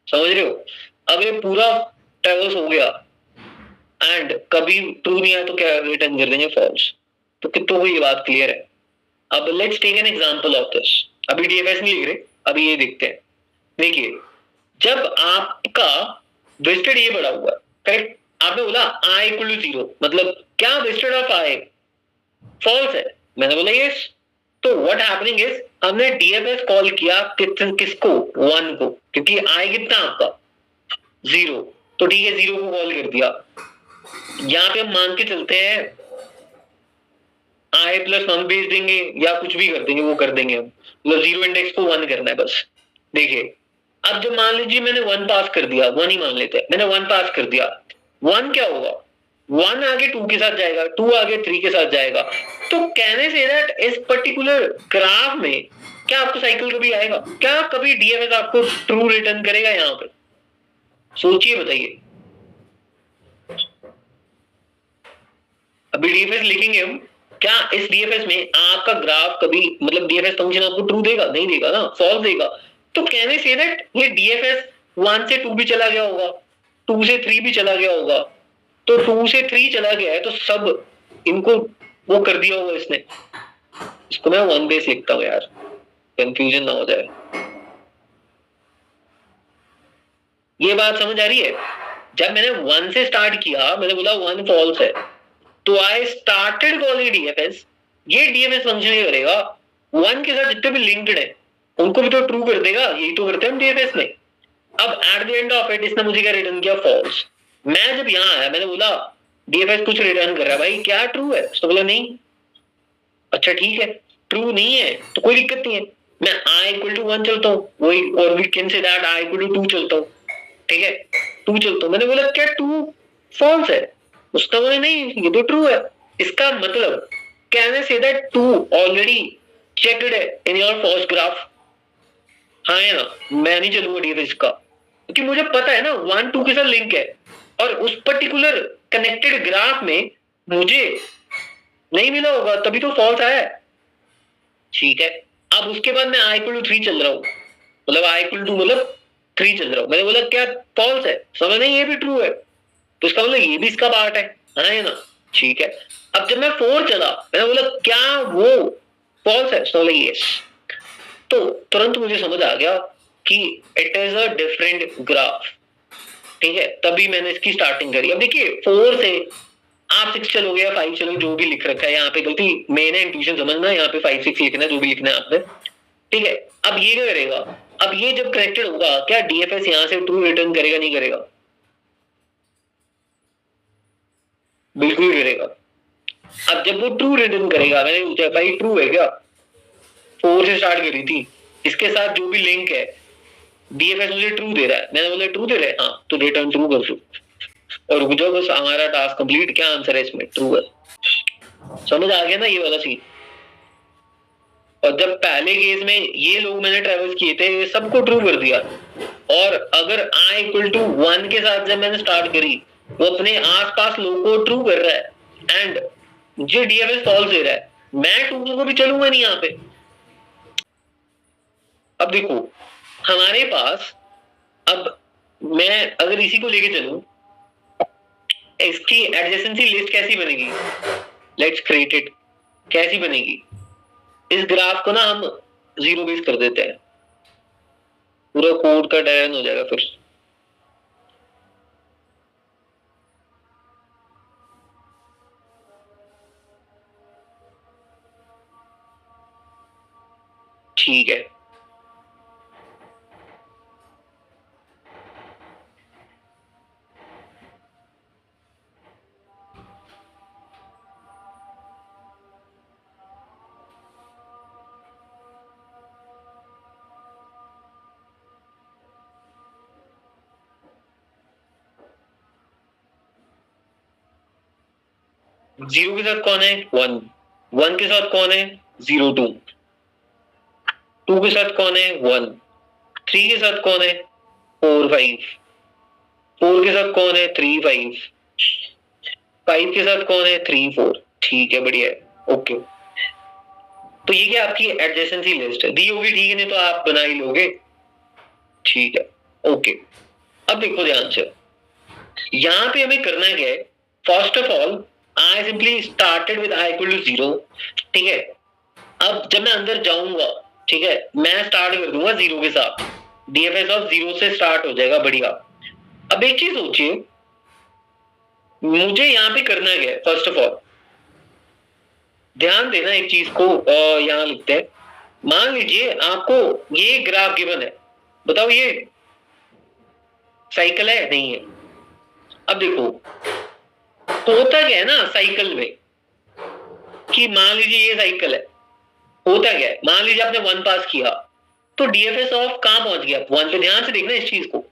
समझ रहे हो? अगर ये पूरा ट्रेवल्स हो गया एंड कभी ट्रू नहीं आया तो क्या रिटर्न कर देंगे? फॉल्स। तो कितनों को ये बात क्लियर है? अब let's take an example of this. अभी डीएफएस नहीं लिख रहे, अभी ये देखते हैं। देखिए जब आपका विजिटेड ये बड़ा हुआ, करेक्ट, आपने बोला आई इक्वल टू 0, मतलब क्या विजिटेड ऑफ आई फॉल्स है, मैंने बोला यस। तो व्हाट हैपनिंग इज हमने डीएफएस कॉल किया किसको? 1 को, क्योंकि आई कितना आपका 0, तो ठीक है 0 को कॉल कर दिया। यहां पे हम मान के चलते हैं आई प्लस 1 भेज देंगे या कुछ भी कर देंगे, वो कर देंगे हम, मतलब 0 इंडेक्स को 1 करना है बस। देखिए अब जब मान लीजिए मैंने 1 पास कर दिया, 1 ही मान लेते हैं, मैंने 1 पास कर दिया, 1 क्या होगा, 1 आगे 2 के साथ जाएगा, 2 आगे 3 के साथ जाएगा। तो कहने से दैट इस पर्टिकुलर ग्राफ में क्या आपको साइकिल कभी आएगा? क्या कभी डीएफएस आपको ट्रू रिटर्न करेगा? यहाँ पे सोचिए, बताइए। अभी डीएफएस लिखेंगे हम, क्या इस डीएफएस में आपका ग्राफ कभी, मतलब डीएफएस फंक्शन आपको ट्रू देगा? नहीं देगा ना, फॉल्स देगा। तो कहने से दैट ये डीएफएस 1 से 2 भी चला गया होगा, 2 से 3 भी चला गया होगा, तो 2 से 3 चला गया है तो सब इनको वो कर दिया होगा इसने। इसको मैं 1 बेस लिखता हूं यार, कंफ्यूजन ना हो जाए। ये बात समझ आ रही है? जब मैंने 1 से स्टार्ट किया, मैंने बोला 1 फॉल्स है, तो आई स्टार्टेड कॉलिंग डीएफएस। ये डीएफएस फंक्शन ही करेगा 1 के साथ जितने भी लिंक्ड है उनको भी तो ट्रू कर देगा, यही तो करते हैं हम डीएफएस में। अब eight the end of it इसने मुझे क्या रिटर्न किया? फॉल्स। मैं जब यहां आया मैंने बोला डीएफएस कुछ रिटर्न कर रहा है, भाई क्या ट्रू है? तो बोला नहीं। अच्छा ठीक है, ट्रू नहीं है तो कोई दिक्कत नहीं है, मैं i इक्वल टू 1 चलता हूँ, वही, और we can say that i equal to 2 चलता हूँ, ठीक है, 2 चलता हूँ। मैंने बोला क्या 2 फॉल्स है? उसका बोला नहीं, ये तो ट्रू है। इसका मतलब can I say that 2 already checked है इन योर फर्स्ट ग्राफ? हाँ है ना, मैं नहीं चलूंगा डीएफएस का, क्योंकि मुझे पता है ना 1 2 के साथ लिंक है, और उस पर्टिकुलर कनेक्टेड ग्राफ में मुझे नहीं मिला होगा, तभी तो फॉल्स आया है, ठीक है। अब उसके बाद मैं i इक्वल टू 3 चल रहा हूँ, मतलब i इक्वल टू मतलब 3 चल रहा हूँ। मैंने बोला क्या फॉल्स है? समझ नहीं, ये भी ट्रू है, तो इसका मतलब ये भी इसका पार्ट है, हाँ है ना, ठीक है। अब जब मैं 4 चला, मैंने बोला क्या वो फॉल्स है? समझ ये, तो तुरंत मुझे समझ आ गया कि it is a different graph, ठीक है। तभी मैंने इसकी स्टार्टिंग करी। अब देखिए 4 से आप 6 चलोगे या 5 चलोगे, जो भी लिख रखा है यहाँ पे, गलती मेन है, इंट्यूशन समझना, यहाँ पे 5 6 लिखना है, जो भी लिखना है आपने, ठीक है। अब ये क्या करेगा? अब ये जब कनेक्टेड होगा, क्या डीएफएस यहाँ से ट्रू रिटर्न करेगा? नहीं करेगा? बिल्कुल करेगा। अब जब वो ट्रू रिटर्न करेगा, मैंने पूछा भाई ट्रू है क्या? 4 से स्टार्ट करी थी, इसके साथ जो भी लिंक है, डीएफएस मुझे ट्रू दे रहा है, मैंने बोला ट्रू दे रहा है, हाँ तो रिटर्न ट्रू कर दो, और रुक जाओ, बस हमारा टास्क कंप्लीट। क्या आंसर है इसमें? ट्रू है। समझ आ गया ना ये वाला सीन? और जब पहले केस में ये लोग मैंने ट्रेवल्स किए थे, ये सबको ट्रू कर दिया, और अगर i इक्वल टू 1 के साथ जब मैंने स्टार्ट करी, वो अपने आसपास लोग को ट्रू कर रहा है, एंड मुझे डीएफएस फॉल्स दे रहा है, मैं ट्रू को भी चलूंगा नहीं यहाँ पे। अब देखो हमारे पास, अब मैं अगर इसी को लेके चलूं, इसकी एडजेसेंसी लिस्ट कैसी बनेगी? Let's create it. कैसी बनेगी? इस ग्राफ को ना हम 0 बेस कर देते हैं, पूरा कोड का डायन हो जाएगा फिर। ठीक है, जीरो के साथ कौन है? 1। 1 के साथ कौन है? 0 2। 2 के साथ कौन है? 1। 3 के साथ कौन है? 4 5। 4 के साथ कौन है? 3 5। 5 के साथ कौन है? 3 4। ठीक है, बढ़िया है, ओके। तो ये क्या आपकी एडजेसेंसी लिस्ट है, दी होगी, ठीक है, नहीं तो आप बना ही लोगे, ठीक है, ओके। अब देखो ध्यान से, यहां पे हमें करना क्या है? First of all I simply started with i equal to 0, ठीक है। अब जब मैं अंदर जाऊंगा, ठीक है, मैं स्टार्ट कर दूंगा 0 के साथ, डीएफएस ऑफ 0 से स्टार्ट हो जाएगा, बढ़िया। अब एक चीज सोचिए, मुझे यहाँ पे करना क्या है? फर्स्ट ऑफ ऑल ध्यान देना एक चीज को, यहाँ लिखते हैं, मान लीजिए आपको ये ग्राफ गिवन है, बताओ ये साइकिल है? नहीं है। अब देखो होता क्या है ना साइकिल में, कि मान लीजिए ये साइकिल है, होता क्या है, मान लीजिए आपने 1 पास किया, तो डीएफएस ऑफ कहां पहुंच गया? 1 पे। ध्यान से देखना इस चीज को,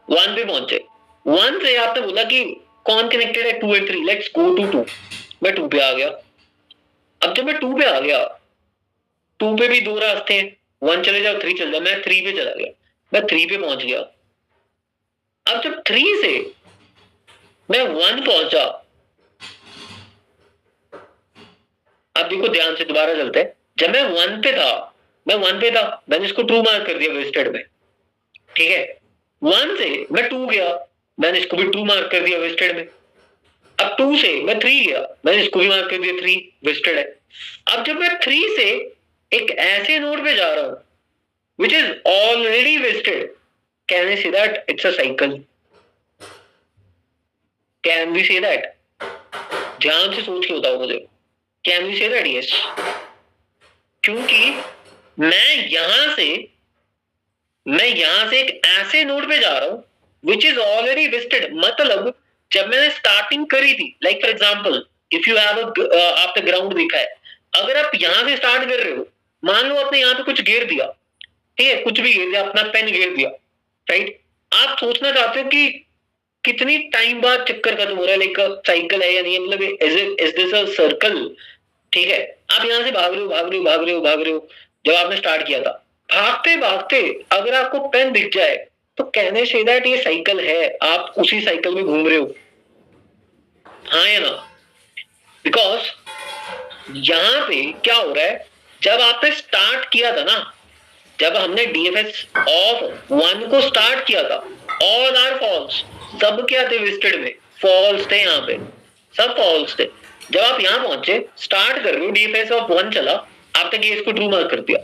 1 पे पहुंचे। 1 से आपने बोला कि कौन कनेक्टेड है? 2 और 3, लेट्स गो टू 2। मैं 2 पे आ गया। अब जब मैं 2 पे आ गया, 2 पे भी 2 रास्ते हैं, 1 चले जाओ, 3 चले जाओ, मैं 3 पे चला गया, मैं 3 पे पहुंच गया। अब जब 3 से मैं 1 पहुंचा, अब देखो ध्यान से दोबारा चलते हैं, जब मैं 1 पे था, मैं 1 पे था, मैंने इसको ट्रू मार्क कर दिया वेस्टेड में, ठीक है। 1 से मैं 2 गया, मैंने इसको भी ट्रू मार्क कर दिया, वेस्टेड में। अब 2 से मैं 3 गया, मैंने इसको भी मार्क कर दिया, 3 वेस्टेड है। अब जब मैं 3 से एक ऐसे नोड पे जा रहा हूं which is already wasted, can I say that it's a cycle? Can we say that? ध्यान से सोच के बताओ मुझे, can we say that? yes, क्योंकि मैं यहां से एक ऐसे नोड पे जा रहा हूं which is already wasted, मतलब जब मैंने स्टार्टिंग करी थी, like for example if you have आपने ग्राउंड देखा है, अगर आप यहां से स्टार्ट कर रहे हो, मान लो आपने यहाँ पे कुछ घेर दिया, ठीक है, कुछ भी घेर दिया, अपना पेन घेर दिया, राइट। आप सोचना चाहते हो कि कितनी टाइम बाद चक्कर खत्म हो रहा है, लाइक साइकिल है या नहीं, मतलब इज दिस अ सर्कल, ठीक है। आप यहाँ से भाग रहे हो भाग रहे हो भाग रहे हो भाग रहे हो, जब आपने स्टार्ट किया था, भागते भागते अगर आपको पेन दिख जाए तो कहने से दैट ये साइकिल है, आप उसी साइकिल में घूम रहे हो, हाँ या ना? बिकॉज यहाँ पे क्या हो रहा है, जब आपने स्टार्ट किया था ना, जब हमने डीएफएस ऑफ 1 को स्टार्ट किया था, ऑल आर फॉल्स, सब क्या थे लिस्टेड में, फॉल्स थे, यहाँ पे सब फॉल्स थे। जब आप यहाँ पहुंचे, स्टार्ट कर रहे हो, डीएफएस ऑफ 1 चला, आपने केस को ट्रू मार्क कर दिया,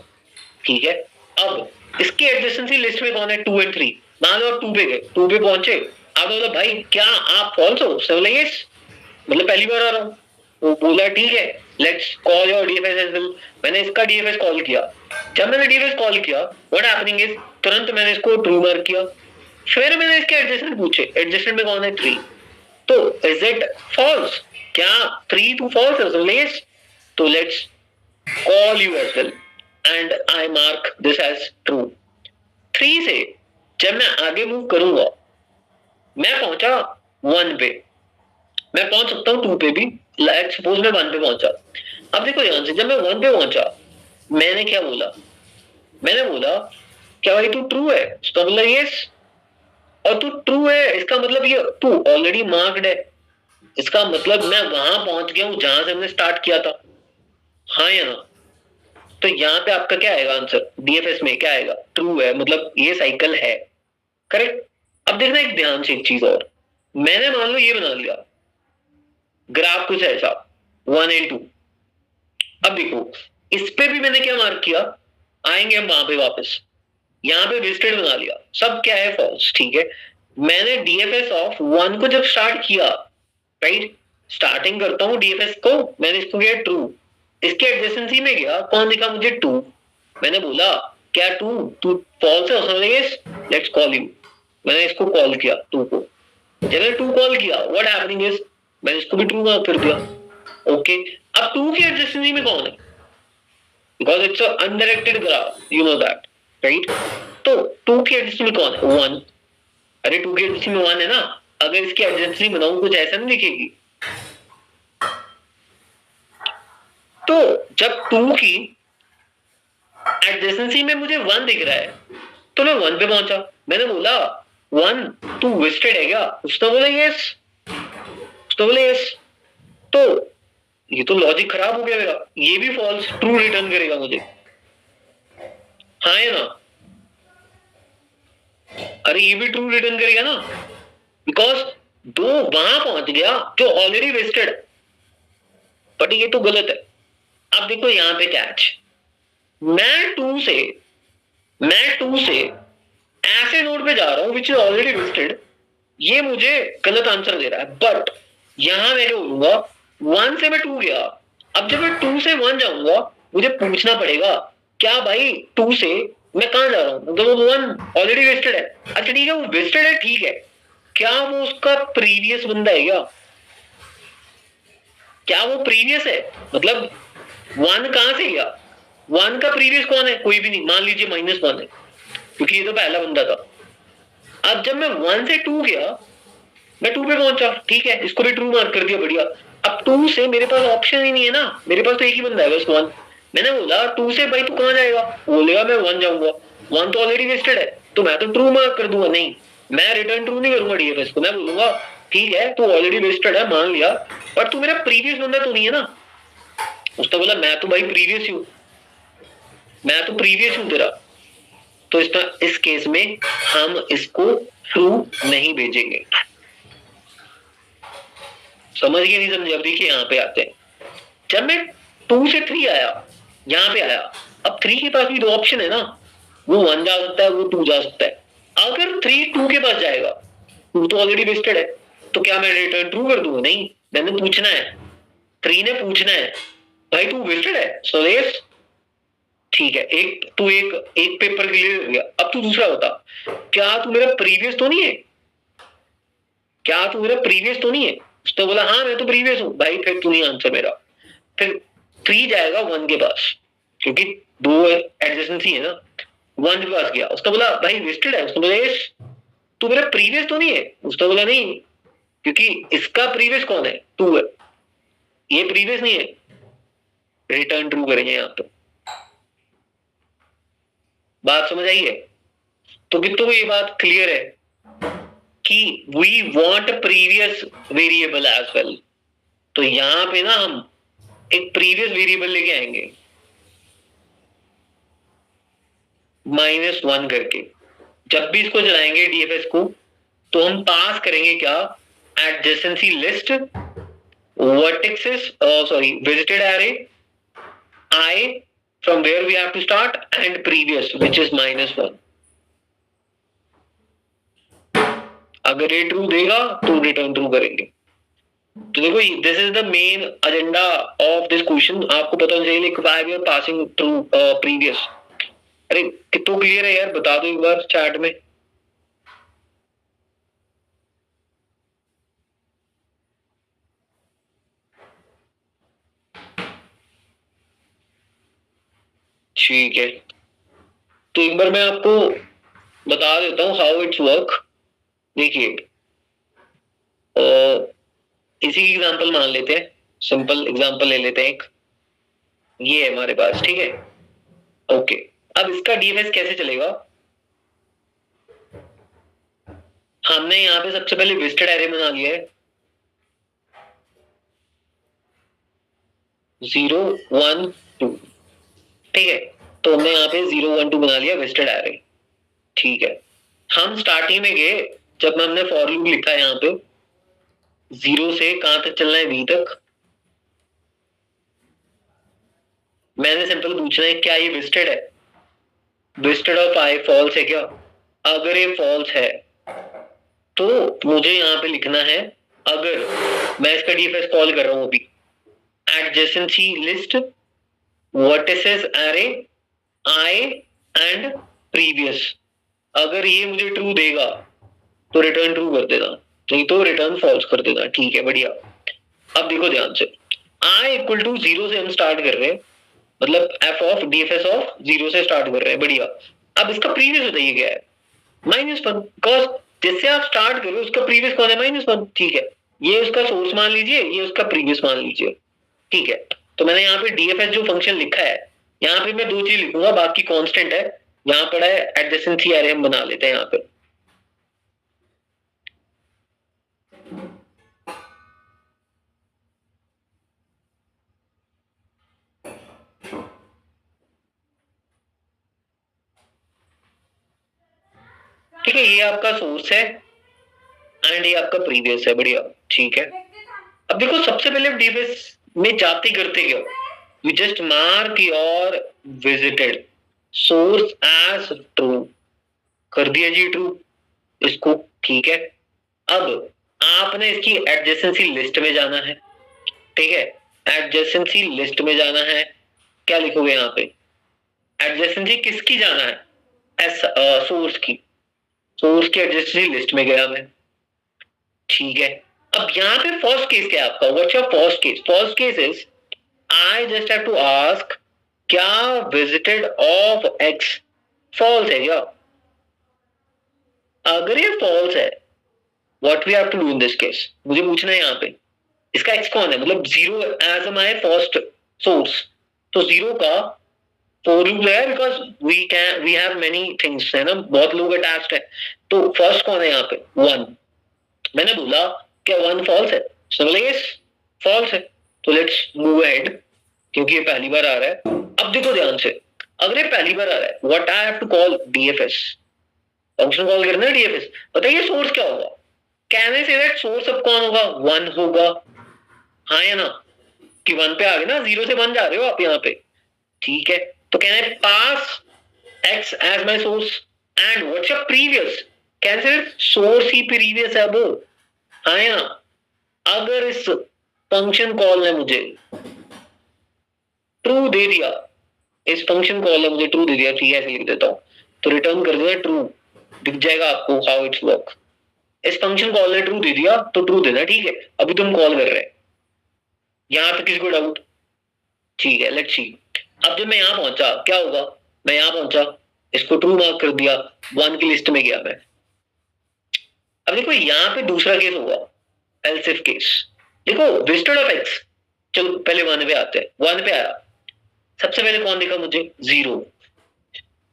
ठीक है। अब इसकी एडजेसेंसी लिस्ट में कौन है, 2 और 3। मान लो आप 2 पे गए, 2 पे पहुंचे, आप बोला भाई क्या आप फॉल्स हो, सब यस, मतलब पहली बार आ रहा हूँ, वो बोला ठीक है, let's call your DFS as well. मैंने इसका डीएफएस कॉल किया, जब मैंने डीएफएस कॉल किया, व्हाट हैपनिंग इज, तुरंत मैंने इसको ट्रू मार्क किया, फिर मैंने इसके एडजेसेंट पूछे, एडजेसेंट में कौन है, 3, तो इज इट फॉल्स, क्या 3 टू फॉल्स है, यस, तो let's call U as well and I mark this as true. 3 से जब मैं आगे मूव करूंगा, मैं पहुंचा 1 पे, मैं पहुंच सकता हूं 2 पे भी, लेट्स सपोज मैं 1 पे पहुंचा। अब देखो ध्यान से, जब मैं 1 पे पहुंचा, मैंने क्या बोला, मैंने बोला क्या भाई तू ट्रू है, उसका मतलब यस, और तू ट्रू है इसका मतलब ये तू ऑलरेडी मार्क्ड है, इसका मतलब मैं वहां पहुंच गया हूं जहां से हमने स्टार्ट किया था, हाँ या ना? तो यहाँ पे आपका क्या आएगा आंसर, डीएफएस में क्या आएगा, ट्रू है, मतलब ये साइकिल है, करेक्ट। अब देखना एक ध्यान से एक चीज और, मैंने मान लो ये बना लिया ग्राफ कुछ ऐसा 1 and 2। अब देखो इस पे भी मैंने क्या मार्क किया, आएंगे हम वहां पे वापस, यहाँ पे वेस्टेड बना लिया, सब क्या है फॉल्स, ठीक है। मैंने डीएफएस ऑफ 1 को जब स्टार्ट किया, राइट, स्टार्टिंग करता हूँ डीएफएस को, मैंने इसको किया ट्रू, इसके एडजेसेंसी में गया, कौन दिखा मुझे, 2, मैंने बोला क्या 2 तू फॉल्स है, उसने यस, लेट्स कॉल यू, मैंने इसको कॉल किया 2 को, जब मैंने 2 कॉल किया, व्हाट हैपनिंग इज, मैंने इसको भी ट्रू मार्क कर दिया, ओके। अब 2 की एडजेसेंसी में कौन है, because it's a undirected graph, you know that, right. तो 2 की एडजेसेंसी में कौन है, 1, अरे 2 की एडजेसेंसी में 1 है ना, अगर इसकी एडजेसेंसी बनाऊं कुछ ऐसा नहीं दिखेगी, तो जब 2 की एडजेसेंसी में मुझे 1 दिख रहा है, तो मैं 1 पे पहुंचा, मैंने बोला 1 तू वेस्टेड है क्या, उसने बोला यस, उसने बोला यस, तो ये तो लॉजिक खराब हो गया मेरा, ये भी फॉल्स, ट्रू रिटर्न करेगा मुझे, हाँ या ना? अरे ये भी ट्रू रिटर्न करेगा ना, बिकॉज 2 वहां पहुंच गया जो ऑलरेडी वेस्टेड है, बट ये तो गलत है। अब देखो यहाँ पे कैच, मैं 2 से ऐसे नोड पे जा रहा हूं विच इज ऑलरेडी वेस्टेड, ये मुझे गलत आंसर दे रहा है, बट यहां मैं क्या बोलूंगा, 1 से मैं 2 गया, अब जब मैं 2 से 1 जाऊंगा, मुझे पूछना पड़ेगा क्या भाई 2 से मैं कहां जा रहा हूं, मतलब वो 1 ऑलरेडी वेस्टेड है, अच्छा ठीक है वो वेस्टेड है, ठीक है, क्या वो उसका प्रीवियस बंदा है क्या वो प्रीवियस है, मतलब 1 कहां से गया, 1 का प्रीवियस कौन है, कोई भी नहीं, मान लीजिए -1 है, क्योंकि ये तो पहला बंदा था। अब जब मैं 1 से 2 गया, मैं 2 पे पहुंचा, ठीक है, इसको भी ट्रू मार्क कर दिया, बढ़िया। अब 2 से मेरे पास ऑप्शन ही नहीं है ना, मेरे पास तो एक ही बंदा है बस 1। मैंने बोला 2 से भाई तू कहां जाएगा, बोलेगा मैं 1 जाऊंगा, 1 तो ऑलरेडी वेस्टेड है, तो मैं तो ट्रू मार्क कर दूंगा, नहीं मैं रिटर्न ट्रू नहीं करूंगा डीएफएस को, मैं बोलूंगा ठीक है तू ऑलरेडी वेस्टेड है, मान लिया, पर तू मेरा प्रीवियस बंदा तो नहीं है ना। उसने बोला मैं तो भाई प्रीवियस हूं, मैं तो प्रीवियस हूं तेरा, तो इस केस में हम इसको ट्रू नहीं भेजेंगे। समझ गए नहीं समझे? अब देखिए यहाँ पे आते हैं, जब मैं 2 से 3 आया, यहाँ पे आया, अब 3 के पास भी 2 ऑप्शन है ना, वो 1 जा सकता है, वो 2 जा सकता है। अगर 3 2 के पास जाएगा, 2 तो ऑलरेडी वेस्टेड है, तो क्या मैं रिटर्न ट्रू कर दूंगा, नहीं, मैंने पूछना है, 3 ने पूछना है भाई तू वेस्टेड है, सो यस, ठीक है, एक पेपर क्लियर हो गया। अब तू दूसरा बता, क्या तू मेरा प्रीवियस तो नहीं है, क्या तू मेरा प्रीवियस तो नहीं है, उसने बोला हाँ मैं तो प्रीवियस हूं, भाई फिर तू नहीं आंसर मेरा, फिर 3 जाएगा 1 के पास, क्योंकि दो एडजेसेंसी है ना, 1 के पास गया, उसने बोला भाई वेस्टेड है, उसने बोला यस, तू मेरा प्रीवियस तो नहीं है, उसने बोला नहीं, क्योंकि इसका प्रीवियस कौन है, 2 है, ये प्रीवियस नहीं है, रिटर्न ट्रू करेंगे यहाँ पे। बात समझ आई है? तो कितनों को ये बात क्लियर है कि we want previous variable as well, तो यहां पे ना हम एक प्रीवियस वेरिएबल लेके आएंगे -1 करके। जब भी इसको चलाएंगे डीएफएस को, तो हम पास करेंगे क्या, adjacency list, vertices, sorry, visited array, I from where we have to start, and previous which is -1। अगर ये ट्रू देगा तो रिटर्न ट्रू करेंगे। तो देखो this is the main agenda of this question, आपको पता होना चाहिए why we are passing through previous. अरे कितना क्लियर है यार, बता दो एक बार चैट में। ठीक है, तो एक बार मैं आपको बता देता हूँ हाउ इट्स वर्क। देखिए इसी की एग्जांपल मान लेते हैं, सिंपल एग्जांपल ले लेते हैं एक, ये है हमारे पास, ठीक है। ओके, अब इसका डीएफएस कैसे चलेगा, हमने यहाँ पे सबसे पहले विजिटेड एरे बना लिया है, 0 1 2, ठीक है। तो हमने यहाँ पे 0 1 2 बना लिया विजिटेड एरे, ठीक है। हम स्टार्टिंग में गए, जब हमने फॉर लूप लिखा है यहाँ पे 0 से कहां तक चलना है, v तक। मैंने सिंपल पूछना है क्या ये विजिटेड है, विजिटेड ऑफ i फॉल्स है क्या, अगर ये फॉल्स है तो मुझे यहाँ पे लिखना है, अगर मैं इसका डीएफएस कॉल कर रहा हूं अभी, adjacency list, vertices array, I and previous, अगर ये मुझे ट्रू देगा तो रिटर्न ट्रू कर देना, नहीं तो रिटर्न फॉल्स कर देना, ठीक है, बढ़िया। अब देखो ध्यान से, i इक्वल टू 0 से हम स्टार्ट कर रहे हैं, मतलब f ऑफ डीएफएस ऑफ 0 से स्टार्ट कर रहे हैं, बढ़िया। अब इसका प्रीवियस बताइए क्या है, -1, बिकॉज जिससे आप स्टार्ट करो उसका प्रीवियस कौन है, -1, ठीक है। ये उसका सोर्स मान लीजिए, ये उसका प्रीवियस मान लीजिए, ठीक है। तो मैंने यहाँ पे डीएफएस जो फंक्शन लिखा है, यहाँ पे मैं 2 चीज लिखूंगा, बाकी कांस्टेंट है, यहाँ पड़ा है एडजेसेंसी एरे, हम बना लेते हैं यहाँ पे। ठीक है, ये आपका सोर्स है एंड ये आपका प्रीवियस है, बढ़िया, ठीक है। अब देखो सबसे पहले डीएफएस में जाते करते क्या, you just mark your visited source as true, कर दिया जी ट्रू इसको, ठीक है। अब आपने इसकी एडजेसेंसी लिस्ट में जाना है, ठीक है, एडजेसेंसी लिस्ट में जाना है, क्या लिखोगे यहाँ पे, एडजेसेंसी किसकी जाना है, सोर्स की, सोर्स की एडजेसेंसी लिस्ट में गया मैं, ठीक है। अब यहाँ पे फर्स्ट केस क्या है आपका, what's your first case, first case is I just have to ask क्या visited of x false है क्या, अगर ये false है what we have to do in this case, मुझे पूछना है यहाँ पे इसका x कौन है, मतलब 0 as my first source, तो 0 का for loop है, because we have many things है ना, बहुत लोग attached है, तो first कौन है यहाँ पे, 1। मैंने बोला क्या 1 false है, समझ लगे, false है, तो लेट्स मूव अहेड, क्योंकि ये पहली बार आ रहा है। अब देखो ध्यान से, अगर ये पहली बार आ रहा है, what I have to call DFS, function call करना है डीएफएस, बताइए सोर्स क्या होगा, can I say that source अब कौन होगा, 1 होगा, हाँ या ना, कि 1 पे आ गए ना, 0 से 1 जा रहे हो आप यहाँ पे, ठीक है। तो can I pass x as my source and what's your previous, can say source ही प्रीवियस है अब, हाँ या ना। अगर इस फंक्शन कॉल ने मुझे ट्रू दे दिया, इस फंक्शन कॉल ने मुझे ट्रू दे दिया, ठीक है, ऐसे लिख देता हूं, तो रिटर्न कर देना ट्रू, दिख जाएगा आपको हाउ इट्स वर्क। इस फंक्शन कॉल ने ट्रू दे दिया तो ट्रू देना, ठीक है। अभी तुम कॉल कर रहे हैं, यहां पे किसी को डाउट, ठीक है, लेट्स सी। अब जब मैं यहाँ पहुंचा क्या होगा, मैं यहाँ पहुंचा, इसको ट्रू मार्क कर दिया, 1 की लिस्ट में गया मैं। अब देखो यहाँ पे दूसरा केस होगा, एल्स इफ केस। देखो विजिटेड ऑफ एक्स, चलो पहले 1 पे आते हैं। 1 पे आया, सबसे पहले कौन दिखा मुझे, 0।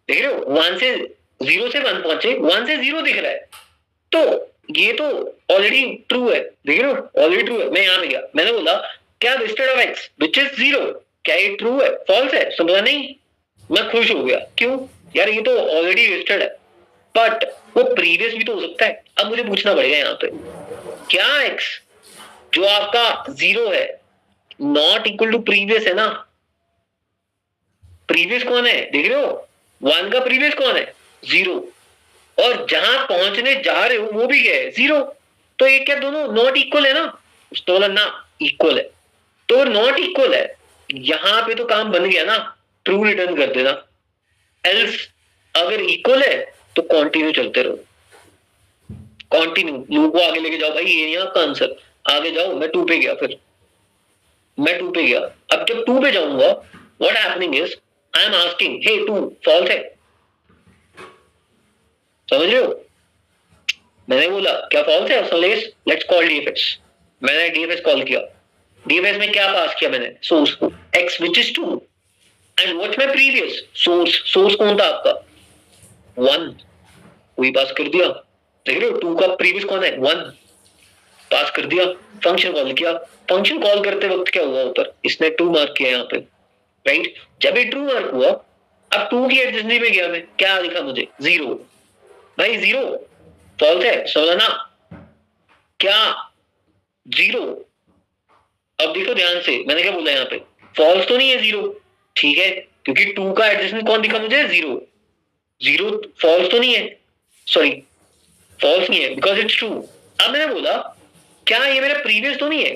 देख रहे हो, 1 से 0 से 1 पहुंचे, 1 से 0 दिख रहा है, तो ये तो ऑलरेडी ट्रू है। देख रहे हो ऑलरेडी ट्रू है। मैं यहाँ पे गया, मैंने बोला क्या visited of x which is 0, क्या ये ट्रू है फॉल्स है, समझा नहीं। मैं खुश हो गया, क्यों यार ये तो ऑलरेडी विजिटेड है, बट वो प्रीवियस भी तो हो सकता है। अब मुझे पूछना पड़ेगा यहाँ पे, क्या x जो आपका 0 है नॉट इक्वल टू प्रीवियस है ना। प्रीवियस कौन है, देख रहे हो 1 का प्रीवियस कौन है, 0, और जहां पहुंचने जा रहे हो वो भी क्या है, 0। तो ये क्या दोनों नॉट इक्वल है ना, तो बोला ना इक्वल है, तो नॉट इक्वल है, यहां पे तो काम बन गया ना, ट्रू रिटर्न कर देना। एल्स अगर इक्वल है तो कंटिन्यू चलते रहो, कंटिन्यू लूप को आगे लेके जाओ भाई, ये यहाँ का आंसर, आगे जाओ। मैं 2 पे गया, फिर मैं 2 पे गया। अब जब 2 पे जाऊंगा, what happening is I am asking hey 2 false है, समझ रहे हो। मैंने बोला क्या फॉल्स है, so लेट्स कॉल डीएफएस। मैंने डीएफएस कॉल किया, डीएफएस में क्या पास किया मैंने, सोर्स को x which is 2 and what's my previous source कौन था आपका 1, वही पास कर दिया। देख रहे हो 2 का प्रीवियस कौन है 1, पास कर दिया। फंक्शन कॉल किया, फंक्शन कॉल करते वक्त क्या हुआ ऊपर, इसने 2 मार्क किया यहाँ पे, राइट। जब ये 2 मार्क हुआ, अब 2 की एडजेसेंसी में गया मैं, क्या दिखा मुझे 0, भाई 0 फॉल्स है, समझा ना। क्या 0, अब देखो ध्यान से, मैंने क्या बोला यहाँ पे, फॉल्स तो नहीं है 0, ठीक है, क्योंकि 2 का एडजेसेंट कौन दिखा मुझे 0, 0 फॉल्स तो नहीं है, सॉरी फॉल्स नहीं है बिकॉज इट्स ट्रू। अब मैंने बोला क्या ये मेरा प्रीवियस तो नहीं है,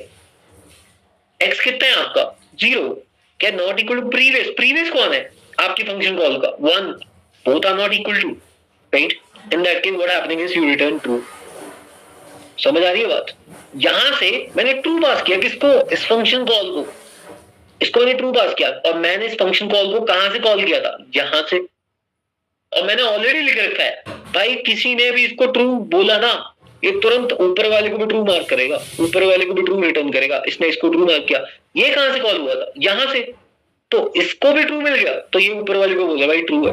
एक्स कितना है आपका 0, क्या not equal to previous, previous कौन है आपके फंक्शन कॉल का 1, both are not equal to, right. In that case what happening is you return true. समझ आ रही है बात। यहां से मैंने ट्रू पास किया, किसको, इस फंक्शन कॉल को, इसको मैंने ट्रू पास किया, और मैंने इस फंक्शन कॉल को कहां से कॉल किया था, यहां से, और मैंने ऑलरेडी लिख रखा है भाई, किसी ने भी इसको ट्रू बोला ना, ये तुरंत ऊपर वाले को भी ट्रू मार्क करेगा, ऊपर वाले को भी ट्रू रिटर्न करेगा। इसने इसको ट्रू मार्क किया, ये कहां से कॉल हुआ था, यहां से, तो इसको भी ट्रू मिल गया, तो ये ऊपर वाले को बोला भाई ट्रू है।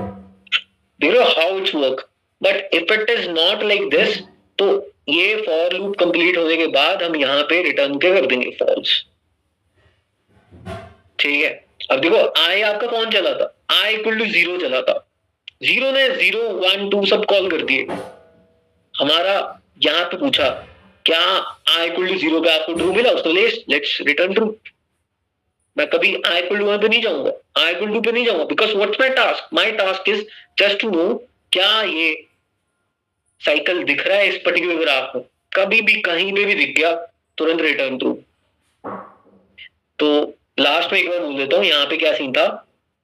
देख रहे हो how it's work. But if it is not like this, तो ये फॉर लूप कंप्लीट होने के बाद हम यहाँ पे रिटर्न क्या कर देंगे, फॉल्स, ठीक है। अब देखो आई आपका कौन चला था, आई इक्वल टू 0 चला था, 0 ने 0 1 2 सब कॉल कर दिए। हमारा यहाँ पे पूछा क्या आई इक्वल टू 0 पे आपको ट्रू मिला, उसको लेट्स रिटर्न ट्रू। मैं कभी आई इक्वल टू 1 पे नहीं जाऊंगा, आई इक्वल 2 पे नहीं जाऊंगा, because what's my task is just to know क्या ये साइकिल दिख रहा है इस पर्टिकुलर ग्राफ में, कभी भी कहीं पे भी दिख गया तुरंत रिटर्न ट्रू। तो लास्ट में एक बार बोल देता हूँ यहाँ पे क्या सीन था,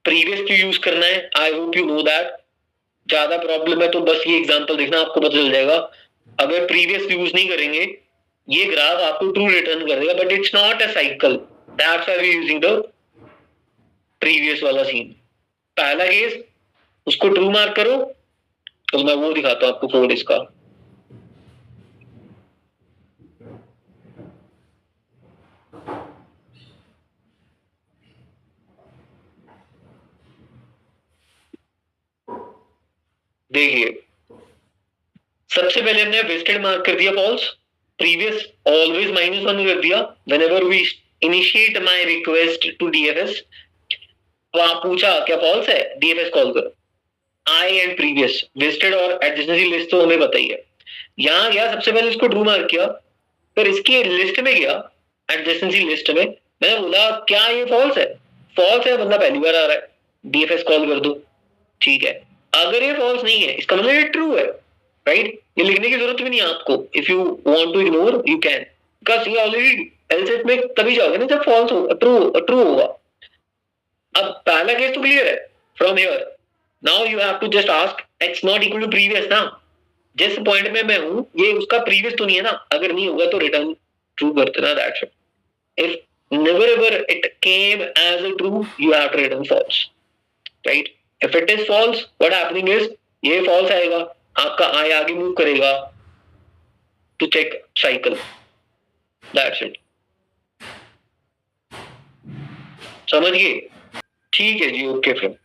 प्रीवियस क्यों यूज करना है, I hope you know that. ज्यादा प्रॉब्लम है तो बस ये एग्जांपल देखना, आपको पता चल जाएगा। अगर प्रीवियस यूज नहीं करेंगे ये ग्राफ आपको ट्रू रिटर्न कर देगा, but it's not a cycle, that's why we using the previous वाला सीन। पहला केस उसको ट्रू मार्क करो, तो मैं वो दिखाता हूँ आपको कोड इसका। देखिए सबसे पहले हमने वेस्टेड मार्क कर दिया फॉल्स, प्रीवियस ऑलवेज -1 कर दिया whenever we initiate my request to DFS. वहां पूछा क्या फॉल्स है, डीएफएस कॉल करो। आई एंड प्रीवियस वेस्टेड और एडजेसेंसी लिस्ट तो हमें पता ही है। यहां गया सबसे पहले इसको ट्रू मार्क किया, फिर इसकी लिस्ट में गया एडजेसेंसी लिस्ट में, मैंने बोला क्या ये फॉल्स है, फॉल्स है, बंदा पहली बार आ रहा है, डीएफएस कॉल कर दो, ठीक है। अगर ये फॉल्स नहीं है इसका मतलब ये ट्रू है, राइट। ये लिखने की जरूरत भी नहीं है आपको, if you want to ignore you can, because ये ऑलरेडी एल्स इफ में तभी जाओगे ना जब फॉल्स होगा, ट्रू होगा। अब पहला केस तो क्लियर है, from here now you have to just ask x not equal to previous ना, जिस पॉइंट में मैं हूं ये उसका प्रीवियस तो नहीं है ना, अगर नहीं होगा तो रिटर्न ट्रू कर देना, that's it. If never ever it came as a true, you have to return false, right? If it is false, what happening is ये false आएगा, आपका I आगे मूव करेगा to check cycle. That's it. समझ गए? ठीक है जी, okay फिर।